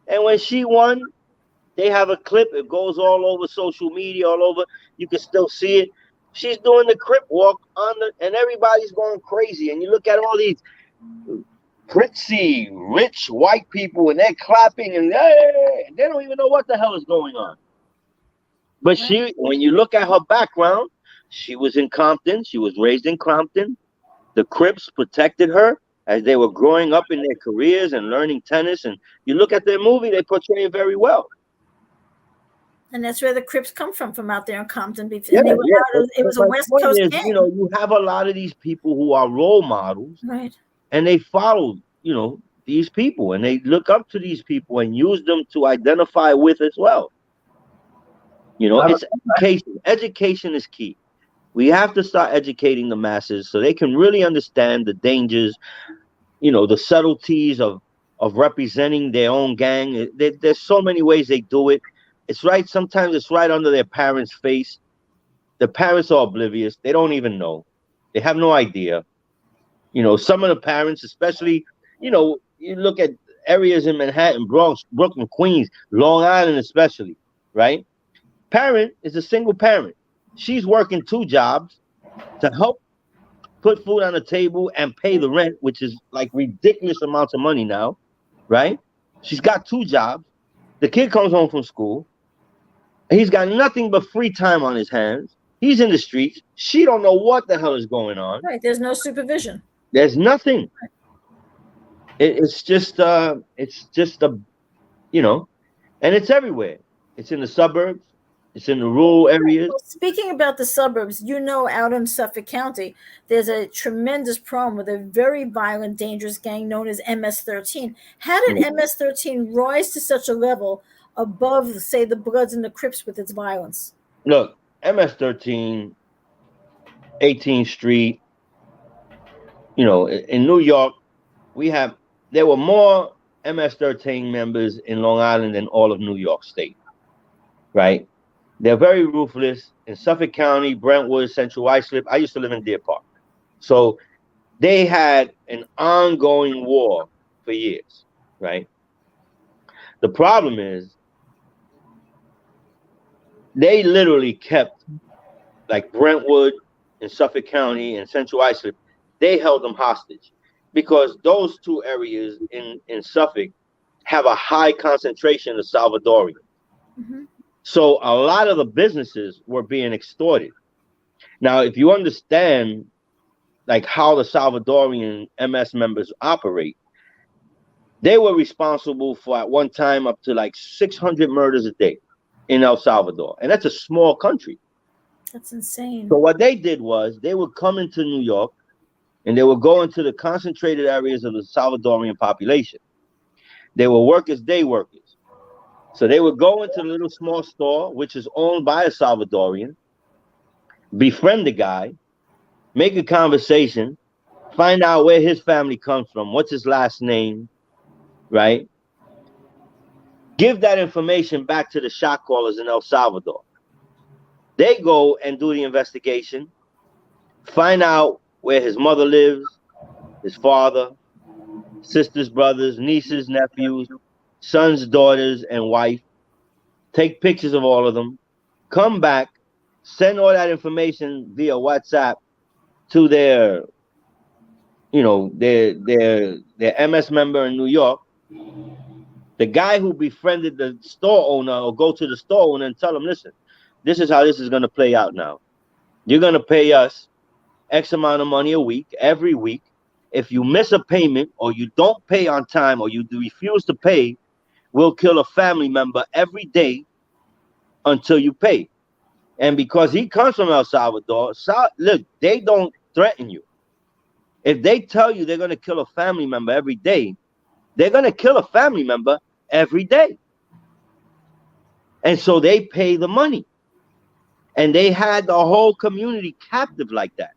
[SPEAKER 3] And when she won, they have a clip. It goes all over social media, all over. You can still see it. She's doing the crip walk and everybody's going crazy. And you look at all these Pritzy, rich white people, and they're clapping and hey, they don't even know what the hell is going on. But when you look at her background, she was in Compton. She was raised in Compton. The Crips protected her as they were growing up in their careers and learning tennis. And you look at their movie, they portray it very well.
[SPEAKER 2] And that's where the Crips come from out there in Compton. And
[SPEAKER 3] Yeah,
[SPEAKER 2] it was a West Coast gang.
[SPEAKER 3] You have a lot of these people who are role models,
[SPEAKER 2] right?
[SPEAKER 3] And they follow, these people, and they look up to these people and use them to identify with as well. It's education. Education is key. We have to start educating the masses so they can really understand the dangers, the subtleties of representing their own gang. There's so many ways they do it. It's right. Sometimes it's right under their parents' face. The parents are oblivious. They don't even know. They have no idea. Some of the parents, especially, you look at areas in Manhattan, Bronx, Brooklyn, Queens, Long Island especially, right? Parent is a single parent. She's working 2 jobs to help put food on the table and pay the rent, which is like ridiculous amounts of money now, right? She's got 2 jobs. The kid comes home from school. He's got nothing but free time on his hands. He's in the streets. She don't know what the hell is going on.
[SPEAKER 2] Right. There's no supervision.
[SPEAKER 3] There's nothing. It's just and it's everywhere. It's in the suburbs. It's in the rural areas.
[SPEAKER 2] Well, speaking about the suburbs, out in Suffolk County, there's a tremendous problem with a very violent, dangerous gang known as MS-13. How did MS-13 rise to such a level above, say, the Bloods and the Crips with its violence?
[SPEAKER 3] Look, MS-13, 18th Street, in New York, there were more MS-13 members in Long Island than all of New York State, right? They're very ruthless. In Suffolk County, Brentwood, Central Islip, I used to live in Deer Park. So they had an ongoing war for years, right? The problem is they literally kept, like Brentwood in Suffolk County and Central Islip, they held them hostage because those 2 areas in Suffolk have a high concentration of Salvadorians. Mm-hmm. So a lot of the businesses were being extorted. Now, if you understand like how the Salvadorian MS members operate, they were responsible for at one time up to like 600 murders a day in El Salvador. And that's a small country.
[SPEAKER 2] That's insane.
[SPEAKER 3] So what they did was they would come into New York and they would go into the concentrated areas of the Salvadorian population. They were work as day workers. So they would go into a little small store, which is owned by a Salvadorian, befriend the guy, make a conversation, find out where his family comes from, what's his last name, right? Give that information back to the shot callers in El Salvador. They go and do the investigation, find out where his mother lives, his father, sisters, brothers, nieces, nephews, sons, daughters, and wife, take pictures of all of them, come back, send all that information via WhatsApp to their MS member in New York. The guy who befriended the store owner will go to the store owner and tell him, listen, this is how this is going to play out now. You're going to pay us X amount of money a week, every week. If you miss a payment or you don't pay on time or you refuse to pay, we'll kill a family member every day until you pay. And because he comes from El Salvador, look, they don't threaten you. If they tell you they're going to kill a family member every day, they're going to kill a family member every day. And so they pay the money. And they had the whole community captive like that.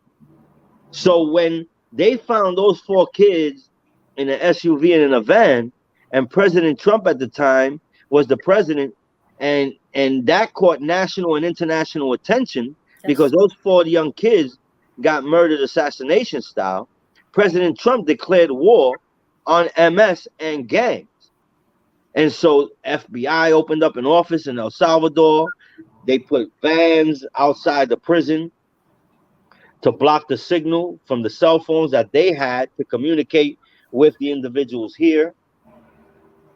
[SPEAKER 3] So when they found those 4 kids in an SUV and in a van, and President Trump at the time was the president, and that caught national and international attention because those 4 young kids got murdered assassination style. President Trump declared war on MS and gangs. And so FBI opened up an office in El Salvador. They put vans outside the prison to block the signal from the cell phones that they had to communicate with the individuals here.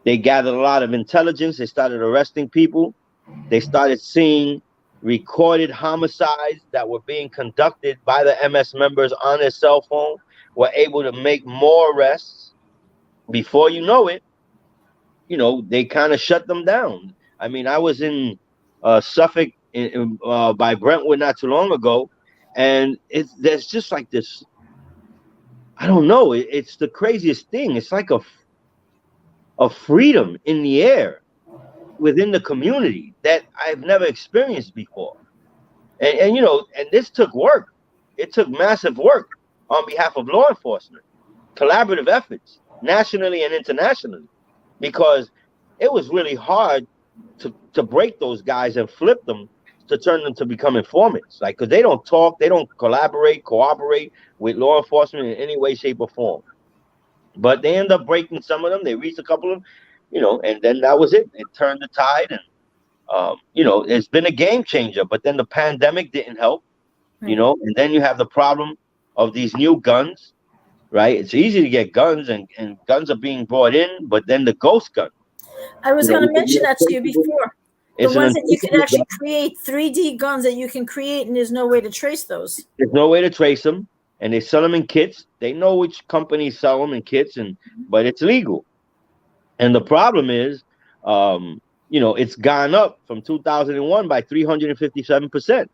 [SPEAKER 3] They gathered a lot of intelligence. They started arresting people. They started seeing recorded homicides that were being conducted by the MS members on their cell phone. Were able to make more arrests. Before you know it, they kind of shut them down. I mean, I was in Suffolk by Brentwood not too long ago, and there's just like this. I don't know. It's the craziest thing. It's like a freedom in the air within the community that I've never experienced before. And this took work. It took massive work on behalf of law enforcement, collaborative efforts, nationally and internationally, because it was really hard to break those guys and flip them to turn them to become informants. Like, because they don't talk, they don't cooperate with law enforcement in any way, shape, or form. But they end up breaking some of them. They reached a couple of them, and then that was it. It turned the tide, and it's been a game changer. But then the pandemic didn't help, and then you have the problem of these new guns, right? It's easy to get guns, and guns are being brought in, but then the ghost gun.
[SPEAKER 2] I was going to mention that to you before. The ones that you can actually create 3D guns that you can create, and there's no way to trace those.
[SPEAKER 3] There's no way to trace them, and they sell them in kits. They know which companies sell them in kits, but it's legal. And the problem is, it's gone up from 2001 by 357%.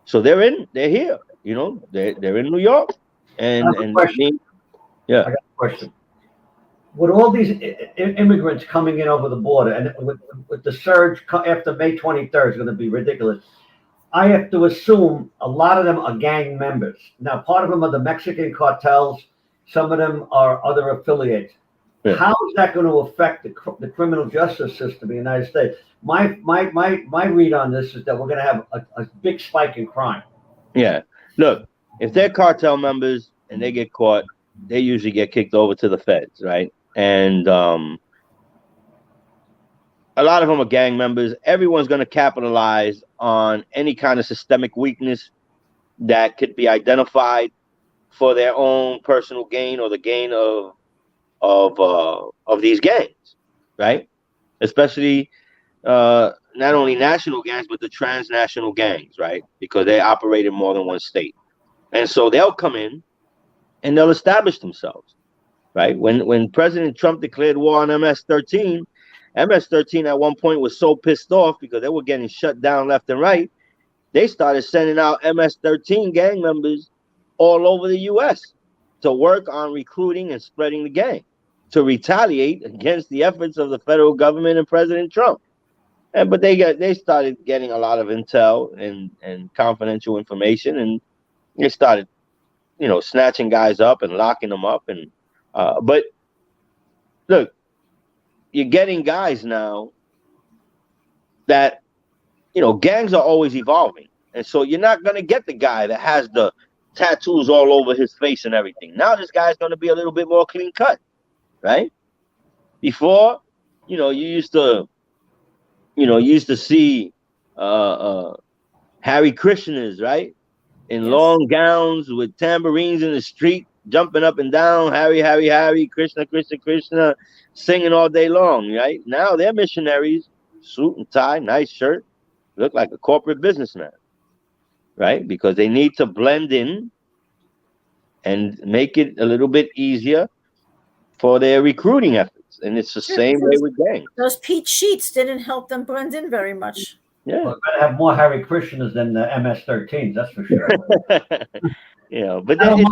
[SPEAKER 3] So they're here. They're in New York, and yeah.
[SPEAKER 1] I got a question. With all these immigrants coming in over the border, and with the surge after May 23rd is going to be ridiculous, I have to assume a lot of them are gang members. Now, part of them are the Mexican cartels. Some of them are other affiliates. Yeah. How is that going to affect the criminal justice system in the United States? My read on this is that we're going to have a big spike in crime.
[SPEAKER 3] Yeah. Look, if they're cartel members and they get caught, they usually get kicked over to the feds, right? And a lot of them are gang members. Everyone's going to capitalize on any kind of systemic weakness that could be identified for their own personal gain or the gain of these gangs, right? Especially not only national gangs, but the transnational gangs, right? Because they operate in more than one state. And so they'll come in and they'll establish themselves, right? When President Trump declared war on MS-13 at one point was so pissed off because they were getting shut down left and right. They started sending out MS-13 gang members all over the U.S. to work on recruiting and spreading the gang, to retaliate against the efforts of the federal government and President Trump. But they started getting a lot of intel and confidential information, and they started, snatching guys up and locking them up. And but look, you're getting guys now that, gangs are always evolving. And so you're not going to get the guy that has the tattoos all over his face and everything. Now this guy's going to be a little bit more clean cut, right? Before, you used to see Harry Krishnas, right? In long gowns with tambourines in the street, jumping up and down, Harry, Harry, Harry, Krishna, Krishna, Krishna, singing all day long, right? Now they're missionaries, suit and tie, nice shirt, look like a corporate businessman, right? Because they need to blend in and make it a little bit easier for their recruiting efforts. And it's the same way with gangs.
[SPEAKER 2] Those peach sheets didn't help them blend in very much.
[SPEAKER 3] Yeah.
[SPEAKER 1] Well, better have more Harry Krishnas than the MS-13s, that's for sure.
[SPEAKER 3] But then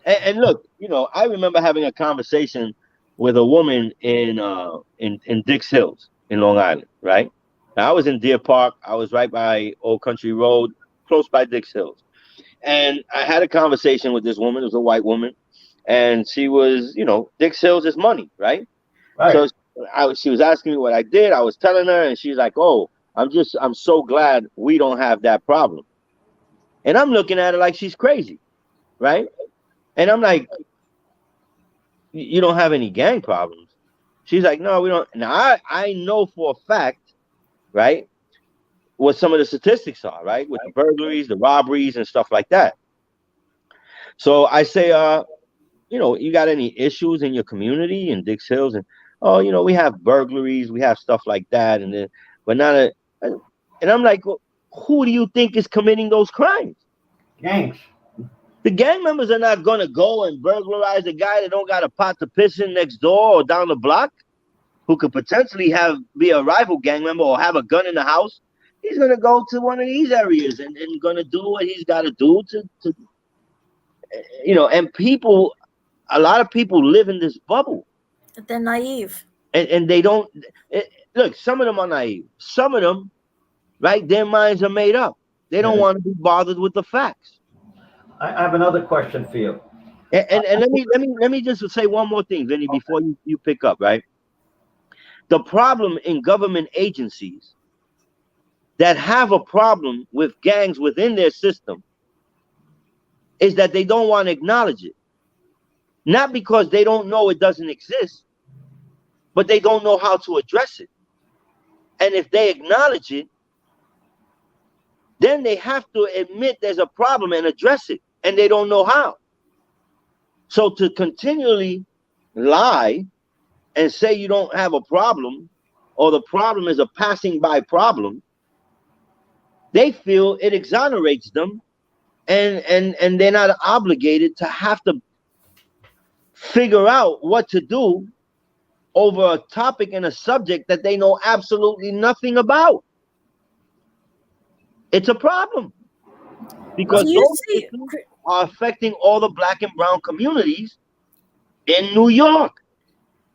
[SPEAKER 3] and look, I remember having a conversation with a woman in Dix Hills in Long Island, right? Now, I was in Deer Park. I was right by Old Country Road, close by Dix Hills. And I had a conversation with this woman. It was a white woman. And she was, Dix Hills is money, right? So she was asking me what I did. I was telling her, and she's like, "Oh, I'm so glad we don't have that problem." And I'm looking at her like she's crazy, right? And I'm like, "You don't have any gang problems?" She's like, "No, we don't." Now I know for a fact, right, what some of the statistics are, right, with the burglaries, the robberies, and stuff like that. So I say, you got any issues in your community in Dix Hills? And we have burglaries, we have stuff like that, and then but not a. And I'm like, well, who do you think is committing those crimes?
[SPEAKER 1] Gangs.
[SPEAKER 3] The gang members are not gonna go and burglarize a guy that don't got a pot to piss in next door or down the block, who could potentially be a rival gang member or have a gun in the house. He's gonna go to one of these areas and gonna do what he's got to do to and a lot of people live in this bubble.
[SPEAKER 2] They're naive.
[SPEAKER 3] And they don't look, some of them are naive. Some of them, right, their minds are made up. They don't want to be bothered with the facts.
[SPEAKER 1] I have another question for you.
[SPEAKER 3] And let me just say one more thing, Vinny, before you pick up, right? The problem in government agencies that have a problem with gangs within their system is that they don't want to acknowledge it. Not because they don't know it doesn't exist, but they don't know how to address it. And if they acknowledge it, then they have to admit there's a problem and address it, and they don't know how. So to continually lie and say you don't have a problem, or the problem is a passing by problem, they feel it exonerates them, and they're not obligated to have to figure out what to do over a topic and a subject that they know absolutely nothing about. It's a problem because those issues are affecting all the Black and brown communities in New York.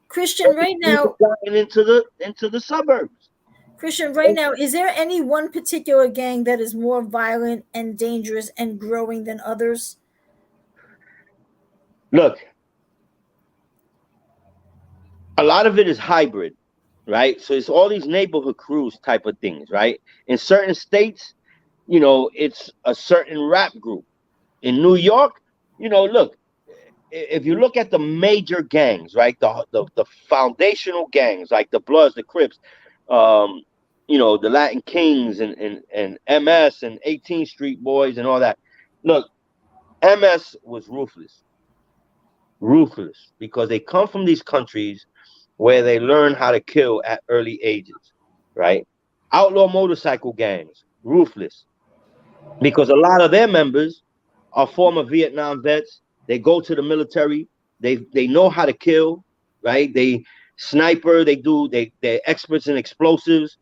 [SPEAKER 2] Christian, right now,
[SPEAKER 3] into the suburbs.
[SPEAKER 2] Christian, right now, is there any one particular gang that is more violent and dangerous and growing than others?
[SPEAKER 3] Look, a lot of it is hybrid, right? So it's all these neighborhood crews type of things, right? In certain states, it's a certain rap group. In New York, look, if you look at the major gangs, right, the foundational gangs like the Bloods, the Crips, the Latin Kings and MS and 18th Street Boys and all that. Look, MS was ruthless because they come from these countries where they learn how to kill at early ages, right? Outlaw motorcycle gangs, ruthless, because a lot of their members are former Vietnam vets. They go to the military. They know how to kill, right? They sniper. They're experts in explosives.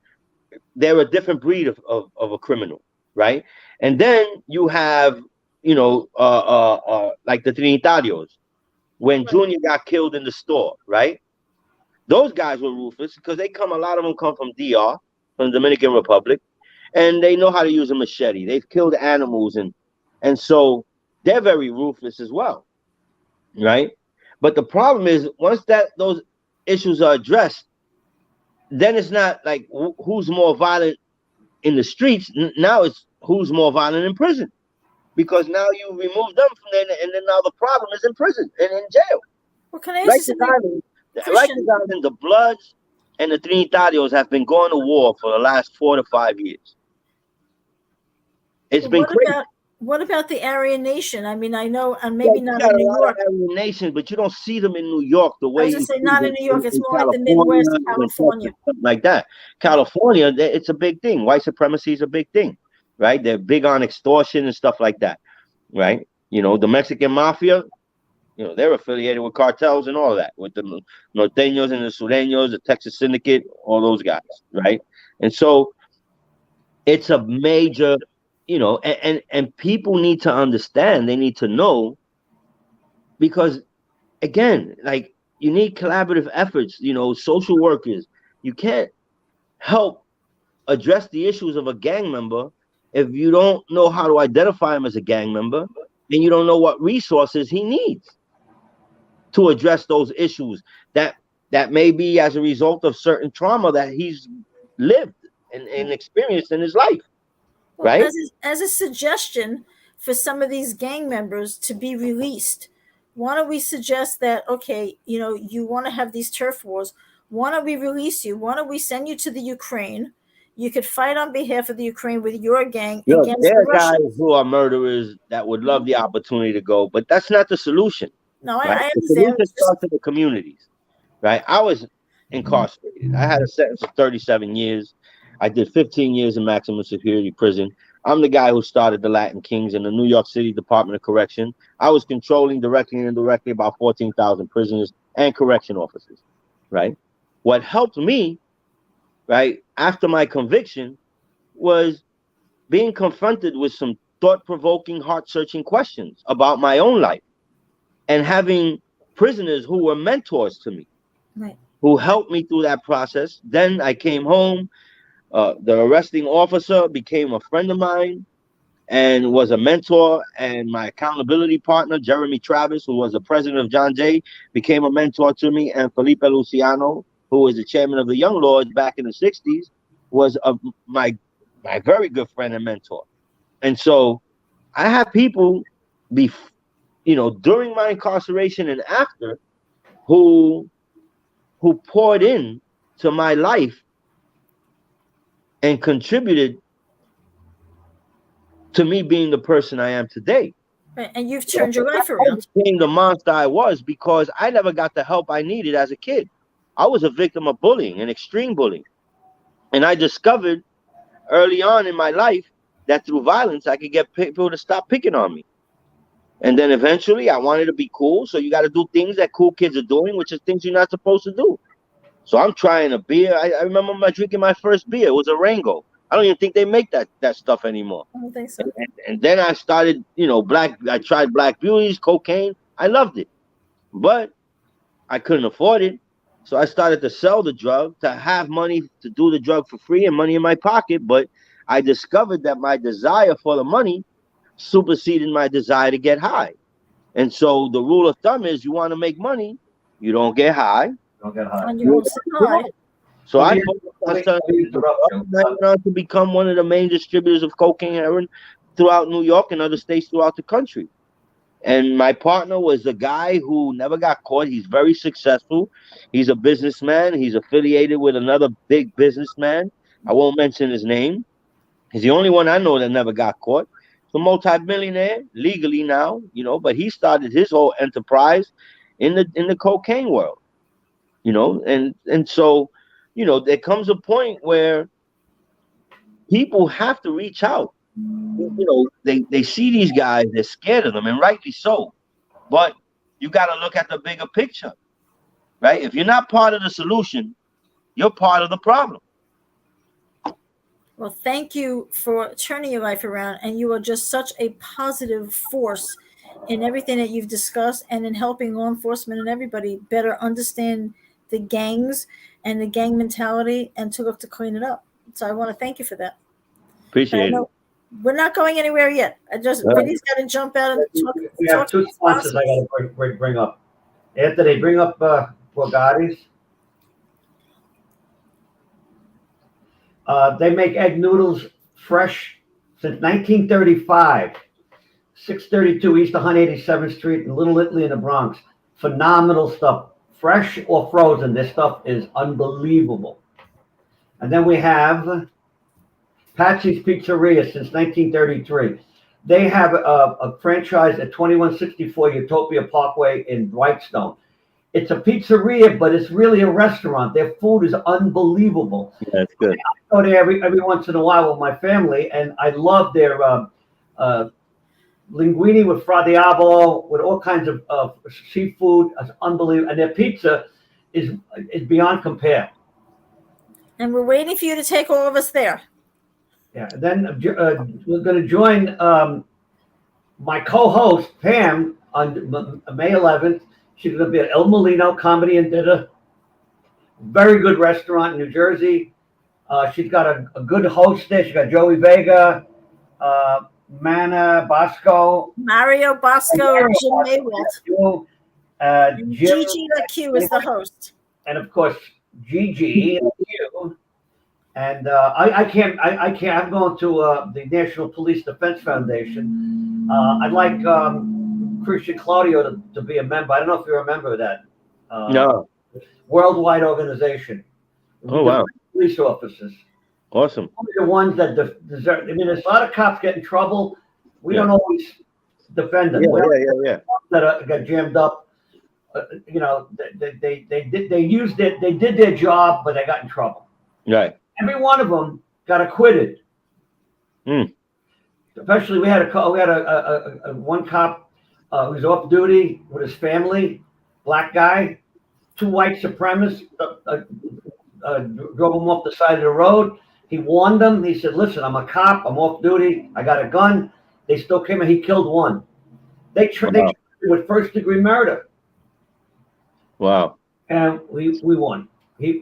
[SPEAKER 3] They're a different breed of a criminal, right? And then you have, like the Trinitarios, when Junior got killed in the store, right? Those guys were ruthless because a lot of them come from DR, from the Dominican Republic, and they know how to use a machete. They've killed animals, and so they're very ruthless as well, right? But the problem is once those issues are addressed, then it's not like who's more violent in the streets. Now it's who's more violent in prison, because now you remove them from there, and then now the problem is in prison and in jail.
[SPEAKER 2] Well, can I ask you something?
[SPEAKER 3] The Bloods and the Trinitarios have been going to war for the last 4 to 5 years. It's been crazy.
[SPEAKER 2] What about the Aryan Nation? I mean, I know, and maybe not in New York.
[SPEAKER 3] Aryan Nation, but you don't see them in New York the way.
[SPEAKER 2] I was just saying, not in New York. It's more like the Midwest, California,
[SPEAKER 3] something like that. California, it's a big thing. White supremacy is a big thing, right? They're big on extortion and stuff like that, right? The Mexican mafia, they're affiliated with cartels and all of that, with the Norteños and the Sureños, the Texas Syndicate, all those guys, right? And so it's a major, and people need to understand, they need to know, because again, like, you need collaborative efforts, social workers. You can't help address the issues of a gang member if you don't know how to identify him as a gang member, and you don't know what resources he needs to address those issues that may be as a result of certain trauma that he's lived and experienced in his life.
[SPEAKER 2] Well,
[SPEAKER 3] right?
[SPEAKER 2] As a suggestion for some of these gang members to be released, why don't we suggest that, okay, you want to have these turf wars, why don't we release you? Why don't we send you to the Ukraine? You could fight on behalf of the Ukraine with your gang
[SPEAKER 3] Look,
[SPEAKER 2] against
[SPEAKER 3] there
[SPEAKER 2] the
[SPEAKER 3] are guys
[SPEAKER 2] Russians.
[SPEAKER 3] who are murderers that would love the opportunity to go, but that's not the solution,
[SPEAKER 2] No,
[SPEAKER 3] right?
[SPEAKER 2] I
[SPEAKER 3] The
[SPEAKER 2] understand.
[SPEAKER 3] solution starts in the communities, right? I was incarcerated. I had a sentence of 37 years. I did 15 years in maximum security prison. I'm the guy who started the Latin Kings in the New York City Department of Correction. I was controlling directly and indirectly about 14,000 prisoners and correction officers, right? What helped me, right, after my conviction was being confronted with some thought-provoking, heart-searching questions about my own life and having prisoners who were mentors to me,
[SPEAKER 2] Right.
[SPEAKER 3] who helped me through that process. Then I came home. The arresting officer became a friend of mine and was a mentor, and my accountability partner, Jeremy Travis, who was the president of John Jay, became a mentor to me, and Felipe Luciano, who was the chairman of the Young Lords back in the 60s, was my very good friend and mentor. And so I have people during my incarceration and after who poured in to my life and contributed to me being the person I am today.
[SPEAKER 2] Right. And you've turned your life around.
[SPEAKER 3] I became the monster I was because I never got the help I needed as a kid. I was a victim of bullying and extreme bullying. And I discovered early on in my life that through violence, I could get people to stop picking on me. And then eventually I wanted to be cool. So you got to do things that cool kids are doing, which is things you're not supposed to do. So I'm trying a beer. I remember drinking my first beer. It was a Rango. I don't even think they make that stuff anymore.
[SPEAKER 2] I don't think so.
[SPEAKER 3] And then I started, I tried Black Beauties, cocaine. I loved it. But I couldn't afford it. So I started to sell the drug to have money to do the drug for free and money in my pocket. But I discovered that my desire for the money superseded my desire to get high. And so the rule of thumb is you want to make money, you don't get high.
[SPEAKER 1] Don't get high.
[SPEAKER 2] On your own supply.
[SPEAKER 3] So
[SPEAKER 1] Let
[SPEAKER 3] I
[SPEAKER 1] me
[SPEAKER 3] went
[SPEAKER 1] interrupt
[SPEAKER 3] on to become one of the main distributors of cocaine and heroin throughout New York and other states throughout the country. And my partner was a guy who never got caught. He's very successful. He's a businessman. He's affiliated with another big businessman. I won't mention his name. He's the only one I know that never got caught. He's a multi-millionaire legally now, but he started his whole enterprise in the cocaine world, and so, there comes a point where people have to reach out. They see these guys, they're scared of them, and rightly so. But you got to look at the bigger picture, right? If you're not part of the solution, you're part of the problem.
[SPEAKER 2] Well, thank you for turning your life around, and you are just such a positive force in everything that you've discussed and in helping law enforcement and everybody better understand the gangs and the gang mentality and to look to clean it up. So I want to thank you for that.
[SPEAKER 3] Appreciate it.
[SPEAKER 2] We're not going anywhere yet. Vinny's got to jump out and talk.
[SPEAKER 1] We have two sponsors I got to bring up. After they bring up Borgatti's, they make egg noodles fresh since 1935. 632 East 187th Street in Little Italy in the Bronx. Phenomenal stuff. Fresh or frozen, this stuff is unbelievable. And then we have Patsy's Pizzeria since 1933. They have a franchise at 2164 Utopia Parkway in Whitestone. It's a pizzeria, but it's really a restaurant. Their food is unbelievable.
[SPEAKER 3] That's good.
[SPEAKER 1] I go there every once in a while with my family, and I love their linguine with fra diavolo, with all kinds of seafood. It's unbelievable. And their pizza is beyond compare.
[SPEAKER 2] And we're waiting for you to take all of us there.
[SPEAKER 1] Yeah. Then we're going to join my co-host, Pam, on May 11th. She's going to be at El Molino Comedy and Dinner. Very good restaurant in New Jersey. She's got a good host there. She's got Joey Vega, Mario Bosco,
[SPEAKER 2] Jim Maywalt.
[SPEAKER 1] Jim,
[SPEAKER 2] Gigi LaQ is the host.
[SPEAKER 1] And of course, Gigi LaQ. And I'm going to the National Police Defense Foundation. I'd like Christian Claudio to be a member. I don't know if you remember that.
[SPEAKER 3] No.
[SPEAKER 1] Worldwide organization.
[SPEAKER 3] Oh, wow.
[SPEAKER 1] Police officers.
[SPEAKER 3] Awesome.
[SPEAKER 1] Only the ones that deserve. I mean, there's a lot of cops get in trouble. We
[SPEAKER 3] Yeah.
[SPEAKER 1] don't always defend them.
[SPEAKER 3] Yeah,
[SPEAKER 1] We don't
[SPEAKER 3] yeah.
[SPEAKER 1] that got jammed up. You know, they did their job, but they got in trouble.
[SPEAKER 3] Right.
[SPEAKER 1] Every one of them got acquitted.
[SPEAKER 3] Mm.
[SPEAKER 1] Especially, we had a one cop who was off duty with his family, black guy, two white supremacists drove him off the side of the road. He warned them. He said, "Listen, I'm a cop. I'm off duty. I got a gun." They still came and he killed one. They
[SPEAKER 3] Wow.
[SPEAKER 1] charged him with first degree murder,
[SPEAKER 3] Wow.
[SPEAKER 1] and we won. He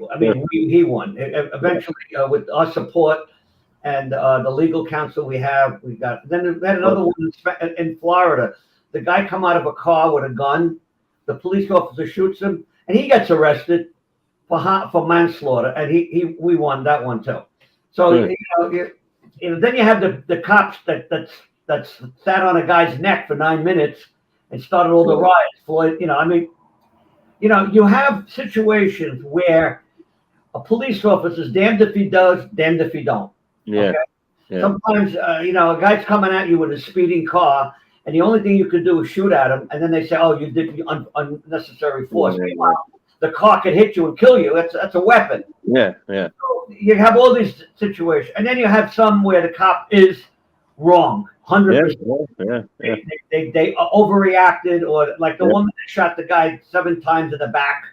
[SPEAKER 1] won. Eventually, with our support and the legal counsel we have, we got. Then we had another one in Florida. The guy come out of a car with a gun. The police officer shoots him, and he gets arrested for manslaughter, and we won that one too. So then you have the cops that sat on a guy's neck for 9 minutes and started all the riots. Floyd, you have situations where a police officer's damned if he does, damned if he don't.
[SPEAKER 3] Yeah.
[SPEAKER 1] Okay?
[SPEAKER 3] Yeah.
[SPEAKER 1] Sometimes a guy's coming at you with a speeding car, and the only thing you can do is shoot at him, and then they say, "Oh, you did unnecessary force." Meanwhile, the car could hit you and kill you. That's a weapon.
[SPEAKER 3] Yeah. Yeah.
[SPEAKER 1] So you have all these situations, and then you have some where the cop is wrong, 100%.
[SPEAKER 3] Yeah.
[SPEAKER 1] They overreacted, or like the woman that shot the guy 7 times in the back.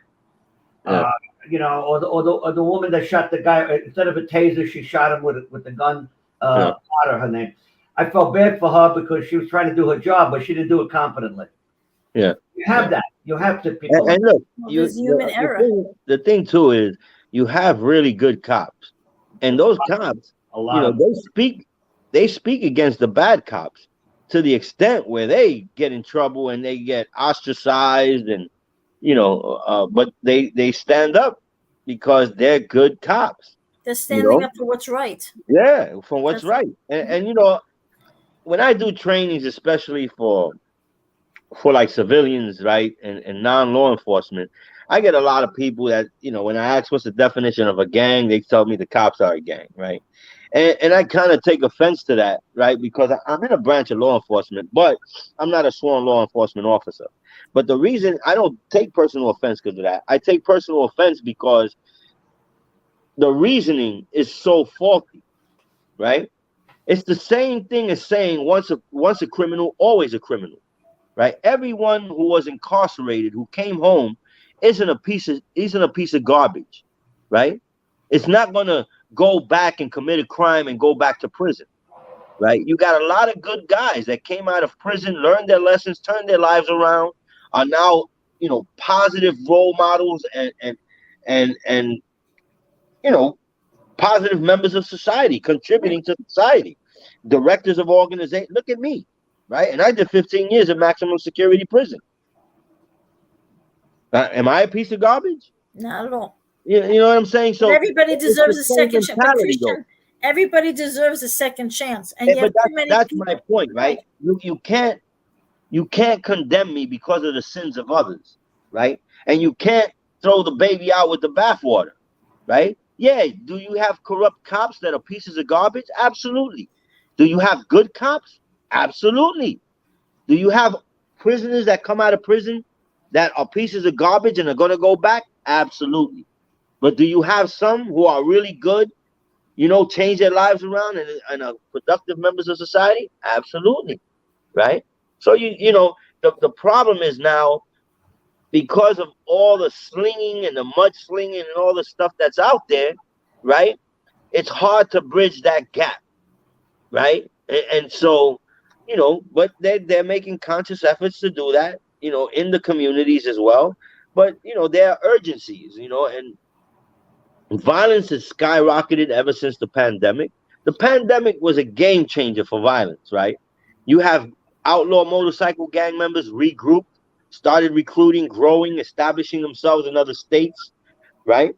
[SPEAKER 3] Yeah.
[SPEAKER 1] Or the woman that shot the guy, instead of a taser, she shot him with the gun. Potter, her name. I felt bad for her because she was trying to do her job, but she didn't do it competently.
[SPEAKER 3] Yeah.
[SPEAKER 1] You have that. You have to people.
[SPEAKER 3] And look,
[SPEAKER 2] there's human error.
[SPEAKER 3] The thing too is you have really good cops, and those cops,
[SPEAKER 1] a lot.
[SPEAKER 3] They speak against the bad cops to the extent where they get in trouble and they get ostracized, and but they stand up because they're good cops.
[SPEAKER 2] They're standing up for what's right.
[SPEAKER 3] Yeah, for what's right. And when I do trainings, especially for like civilians, right, and non-law enforcement, I get a lot of people that, when I ask what's the definition of a gang, they tell me the cops are a gang, right? And I kind of take offense to that, right? Because I'm in a branch of law enforcement, but I'm not a sworn law enforcement officer. But the reason I don't take personal offense because of that, I take personal offense because the reasoning is so faulty, right? It's the same thing as saying once a criminal, always a criminal, right? Everyone who was incarcerated, who came home, isn't a piece of garbage, right? It's not gonna go back and commit a crime and go back to prison, right? You got a lot of good guys that came out of prison, learned their lessons, turned their lives around, are now positive role models and positive members of society, contributing to society, directors of organizations. Look at me, right? And I did 15 years in maximum security prison. Am I a piece of garbage?
[SPEAKER 2] Not at all.
[SPEAKER 3] You know what I'm saying? So
[SPEAKER 2] but everybody deserves a second chance. But Christian, everybody deserves a second chance, and yet
[SPEAKER 3] that's my point, right? You can't condemn me because of the sins of others, right? And you can't throw the baby out with the bathwater, right? Yeah, do you have corrupt cops that are pieces of garbage? Absolutely. Do you have good cops? Absolutely. Do you have prisoners that come out of prison that are pieces of garbage and are going to go back? Absolutely. But do you have some who are really good, change their lives around and are productive members of society? Absolutely. Right? So, the problem is now, because of all the slinging and the mudslinging and all the stuff that's out there, right? It's hard to bridge that gap, right? And so, but they're making conscious efforts to do that, in the communities as well. But, there are urgencies, and violence has skyrocketed ever since the pandemic. The pandemic was a game changer for violence, right? You have outlaw motorcycle gang members regrouped, started recruiting, growing, establishing themselves in other states, right?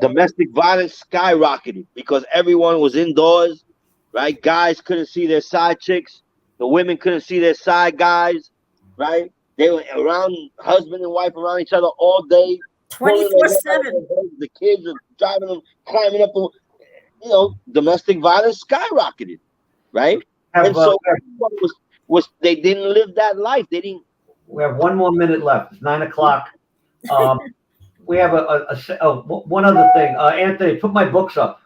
[SPEAKER 3] Domestic violence skyrocketed because everyone was indoors, right? Guys couldn't see their side chicks. The women couldn't see their side guys, right? They were around, husband and wife around each other all day.
[SPEAKER 2] 24/7.
[SPEAKER 3] The kids are driving them, climbing up the, domestic violence skyrocketed, right?
[SPEAKER 1] Have,
[SPEAKER 3] And so everyone was they didn't live that life. They didn't.
[SPEAKER 1] we have one more minute left. It's 9 o'clock. Um, we have one other thing. Anthony, put my books up.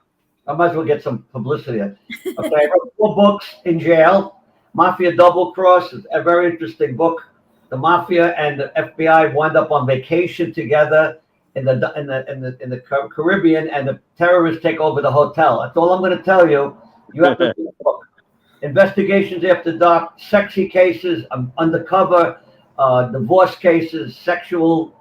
[SPEAKER 1] I might as well get some publicity. Okay, I wrote 4 books in jail. Mafia Double Cross is a very interesting book. The mafia and the FBI wind up on vacation together in the Caribbean, and the terrorists take over the hotel. That's all I'm going to tell you. You have to read the book. Investigations after dark, sexy cases, undercover, divorce cases, sexual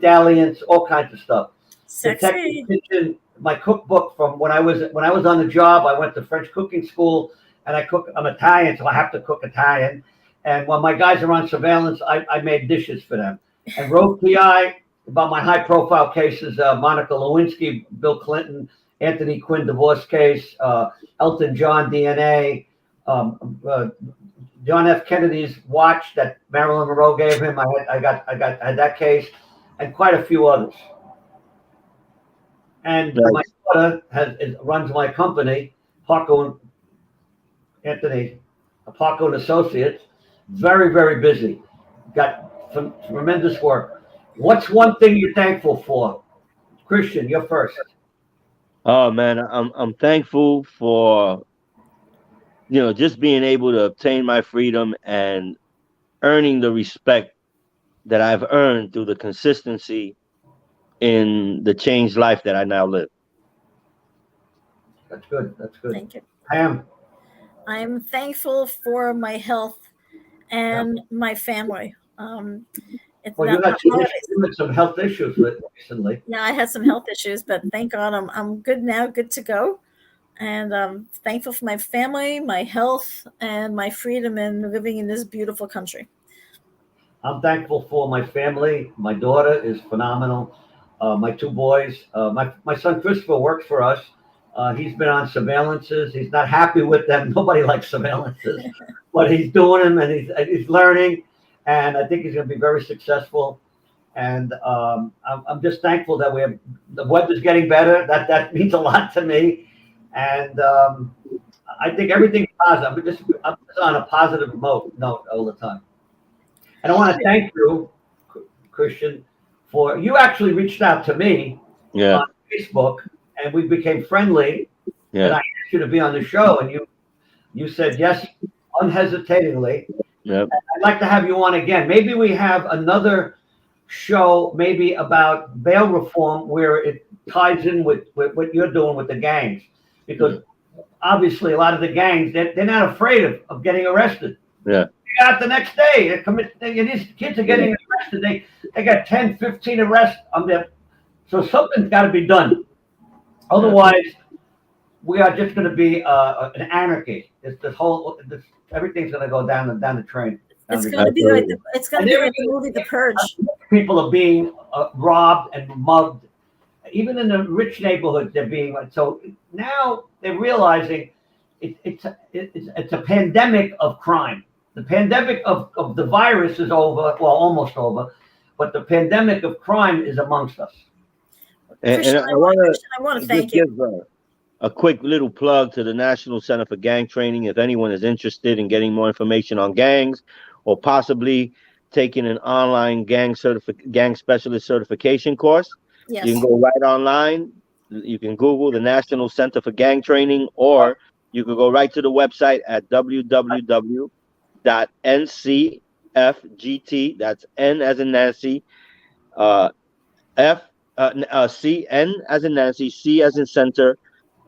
[SPEAKER 1] dalliance, all kinds of stuff.
[SPEAKER 2] Sexy.
[SPEAKER 1] Detective Kitchen, my cookbook from when I was on the job. I went to French cooking school, and I'm Italian, so I have to cook Italian. And when my guys are on surveillance, I made dishes for them. And Road PI, about my high-profile cases: Monica Lewinsky, Bill Clinton, Anthony Quinn divorce case, Elton John DNA, John F. Kennedy's watch that Marilyn Monroe gave him. I had that case, and quite a few others. And my daughter runs my company, Parco and Associates. Very, very busy. Got some tremendous work. What's one thing you're thankful for? Christian, you're first.
[SPEAKER 3] Oh man, I'm thankful for just being able to obtain my freedom and earning the respect that I've earned through the consistency in the changed life that I now live.
[SPEAKER 1] That's good. That's good.
[SPEAKER 2] Thank you.
[SPEAKER 1] I'm
[SPEAKER 2] thankful for my health and my family.
[SPEAKER 1] Well, you had some health issues recently.
[SPEAKER 2] Yeah, I had some health issues, but thank God I'm good now, good to go. And I'm thankful for my family, my health, and my freedom in living in this beautiful country.
[SPEAKER 1] I'm thankful for my family. My daughter is phenomenal. My 2 boys. My son Christopher works for us. He's been on surveillances. He's not happy with them. Nobody likes surveillances, but he's doing them, and he's learning. And I think he's going to be very successful. And I'm just thankful that the weather's getting better. That means a lot to me. And I think everything's positive. I'm just on a positive note all the time. And I want to thank you, Christian, for you actually reached out to me on Facebook, and we became friendly.
[SPEAKER 3] Yeah.
[SPEAKER 1] And I asked you to be on the show, and you said yes unhesitatingly.
[SPEAKER 3] Yep.
[SPEAKER 1] I'd like to have you on again. Maybe we have another show, maybe about bail reform, where it ties in with what you're doing with the gangs, because obviously a lot of the gangs they're not afraid of getting arrested.
[SPEAKER 3] Yeah.
[SPEAKER 1] Out the next day, these kids are getting arrested. They got 10, 15 arrests on them. So something's got to be done. Otherwise, we are just going to be an anarchy. Everything's going to go down the train.
[SPEAKER 2] It's going to be like the movie The Purge.
[SPEAKER 1] People are being robbed and mugged. Even in the rich neighborhoods, they're being. So now they're realizing it's a pandemic of crime. The pandemic of the virus is over, well, almost over, but the pandemic of crime is amongst us.
[SPEAKER 2] Christian, I want to thank you.
[SPEAKER 3] Give a quick little plug to the National Center for Gang Training. If anyone is interested in getting more information on gangs or possibly taking an online gang specialist certification course,
[SPEAKER 2] yes.
[SPEAKER 3] You can go right online. You can Google the National Center for Gang Training, or you can go right to the website at www.ncfgt, that's N as in Nancy, C, N as in Nancy, C as in center,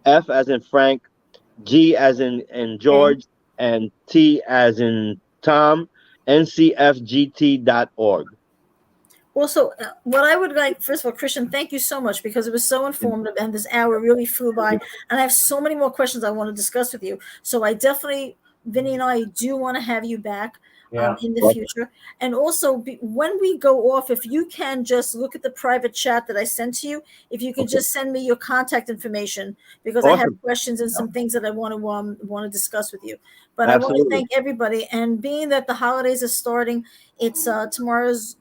[SPEAKER 3] F as in Frank, G as in George, and T as in Tom, ncfgt.org.
[SPEAKER 2] Well, so what I would like, first of all, Christian, thank you so much, because it was so informative, and this hour really flew by. And I have so many more questions I want to discuss with you. So I definitely, Vinny and I do want to have you back in the future. And also, when we go off, if you can just look at the private chat that I sent to you, if you could just send me your contact information, because I have questions and some things that I want to discuss with you. But
[SPEAKER 3] Absolutely.
[SPEAKER 2] I want to thank everybody. And being that the holidays are starting, it's tomorrow's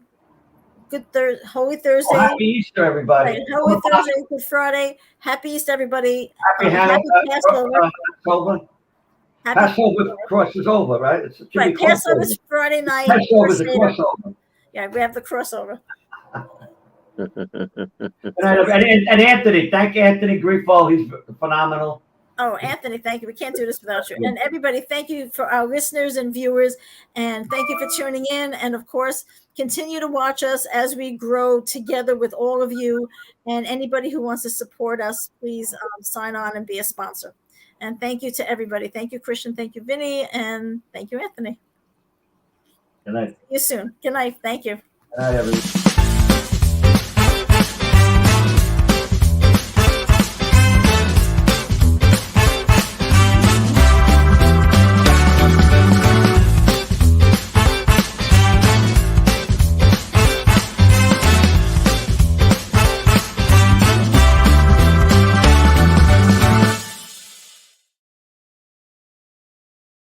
[SPEAKER 2] Holy
[SPEAKER 1] Oh,
[SPEAKER 2] Thursday.
[SPEAKER 1] happy Easter, everybody.
[SPEAKER 2] Right, Holy Thursday, Good Friday. Happy Easter, everybody.
[SPEAKER 1] Happy
[SPEAKER 2] Happy Passover.
[SPEAKER 1] Passover.
[SPEAKER 2] Happy
[SPEAKER 1] Passover crosses over, right? It should
[SPEAKER 2] Right,
[SPEAKER 1] be
[SPEAKER 2] Passover
[SPEAKER 1] crossover.
[SPEAKER 2] is Friday night.
[SPEAKER 1] Passover is a
[SPEAKER 2] Seder.
[SPEAKER 1] crossover.
[SPEAKER 2] Yeah, we have the crossover.
[SPEAKER 1] And Anthony, thank Anthony Grifo. He's phenomenal.
[SPEAKER 2] Oh, Anthony, thank you. We can't do this without you. And everybody, thank you for our listeners and viewers. And thank you for tuning in. And of course, continue to watch us as we grow together with all of you. And anybody who wants to support us, please sign on and be a sponsor. And thank you to everybody. Thank you, Christian. Thank you, Vinny. And thank you, Anthony.
[SPEAKER 1] Good night.
[SPEAKER 2] See you soon. Good night. Thank you.
[SPEAKER 1] Good night, everyone.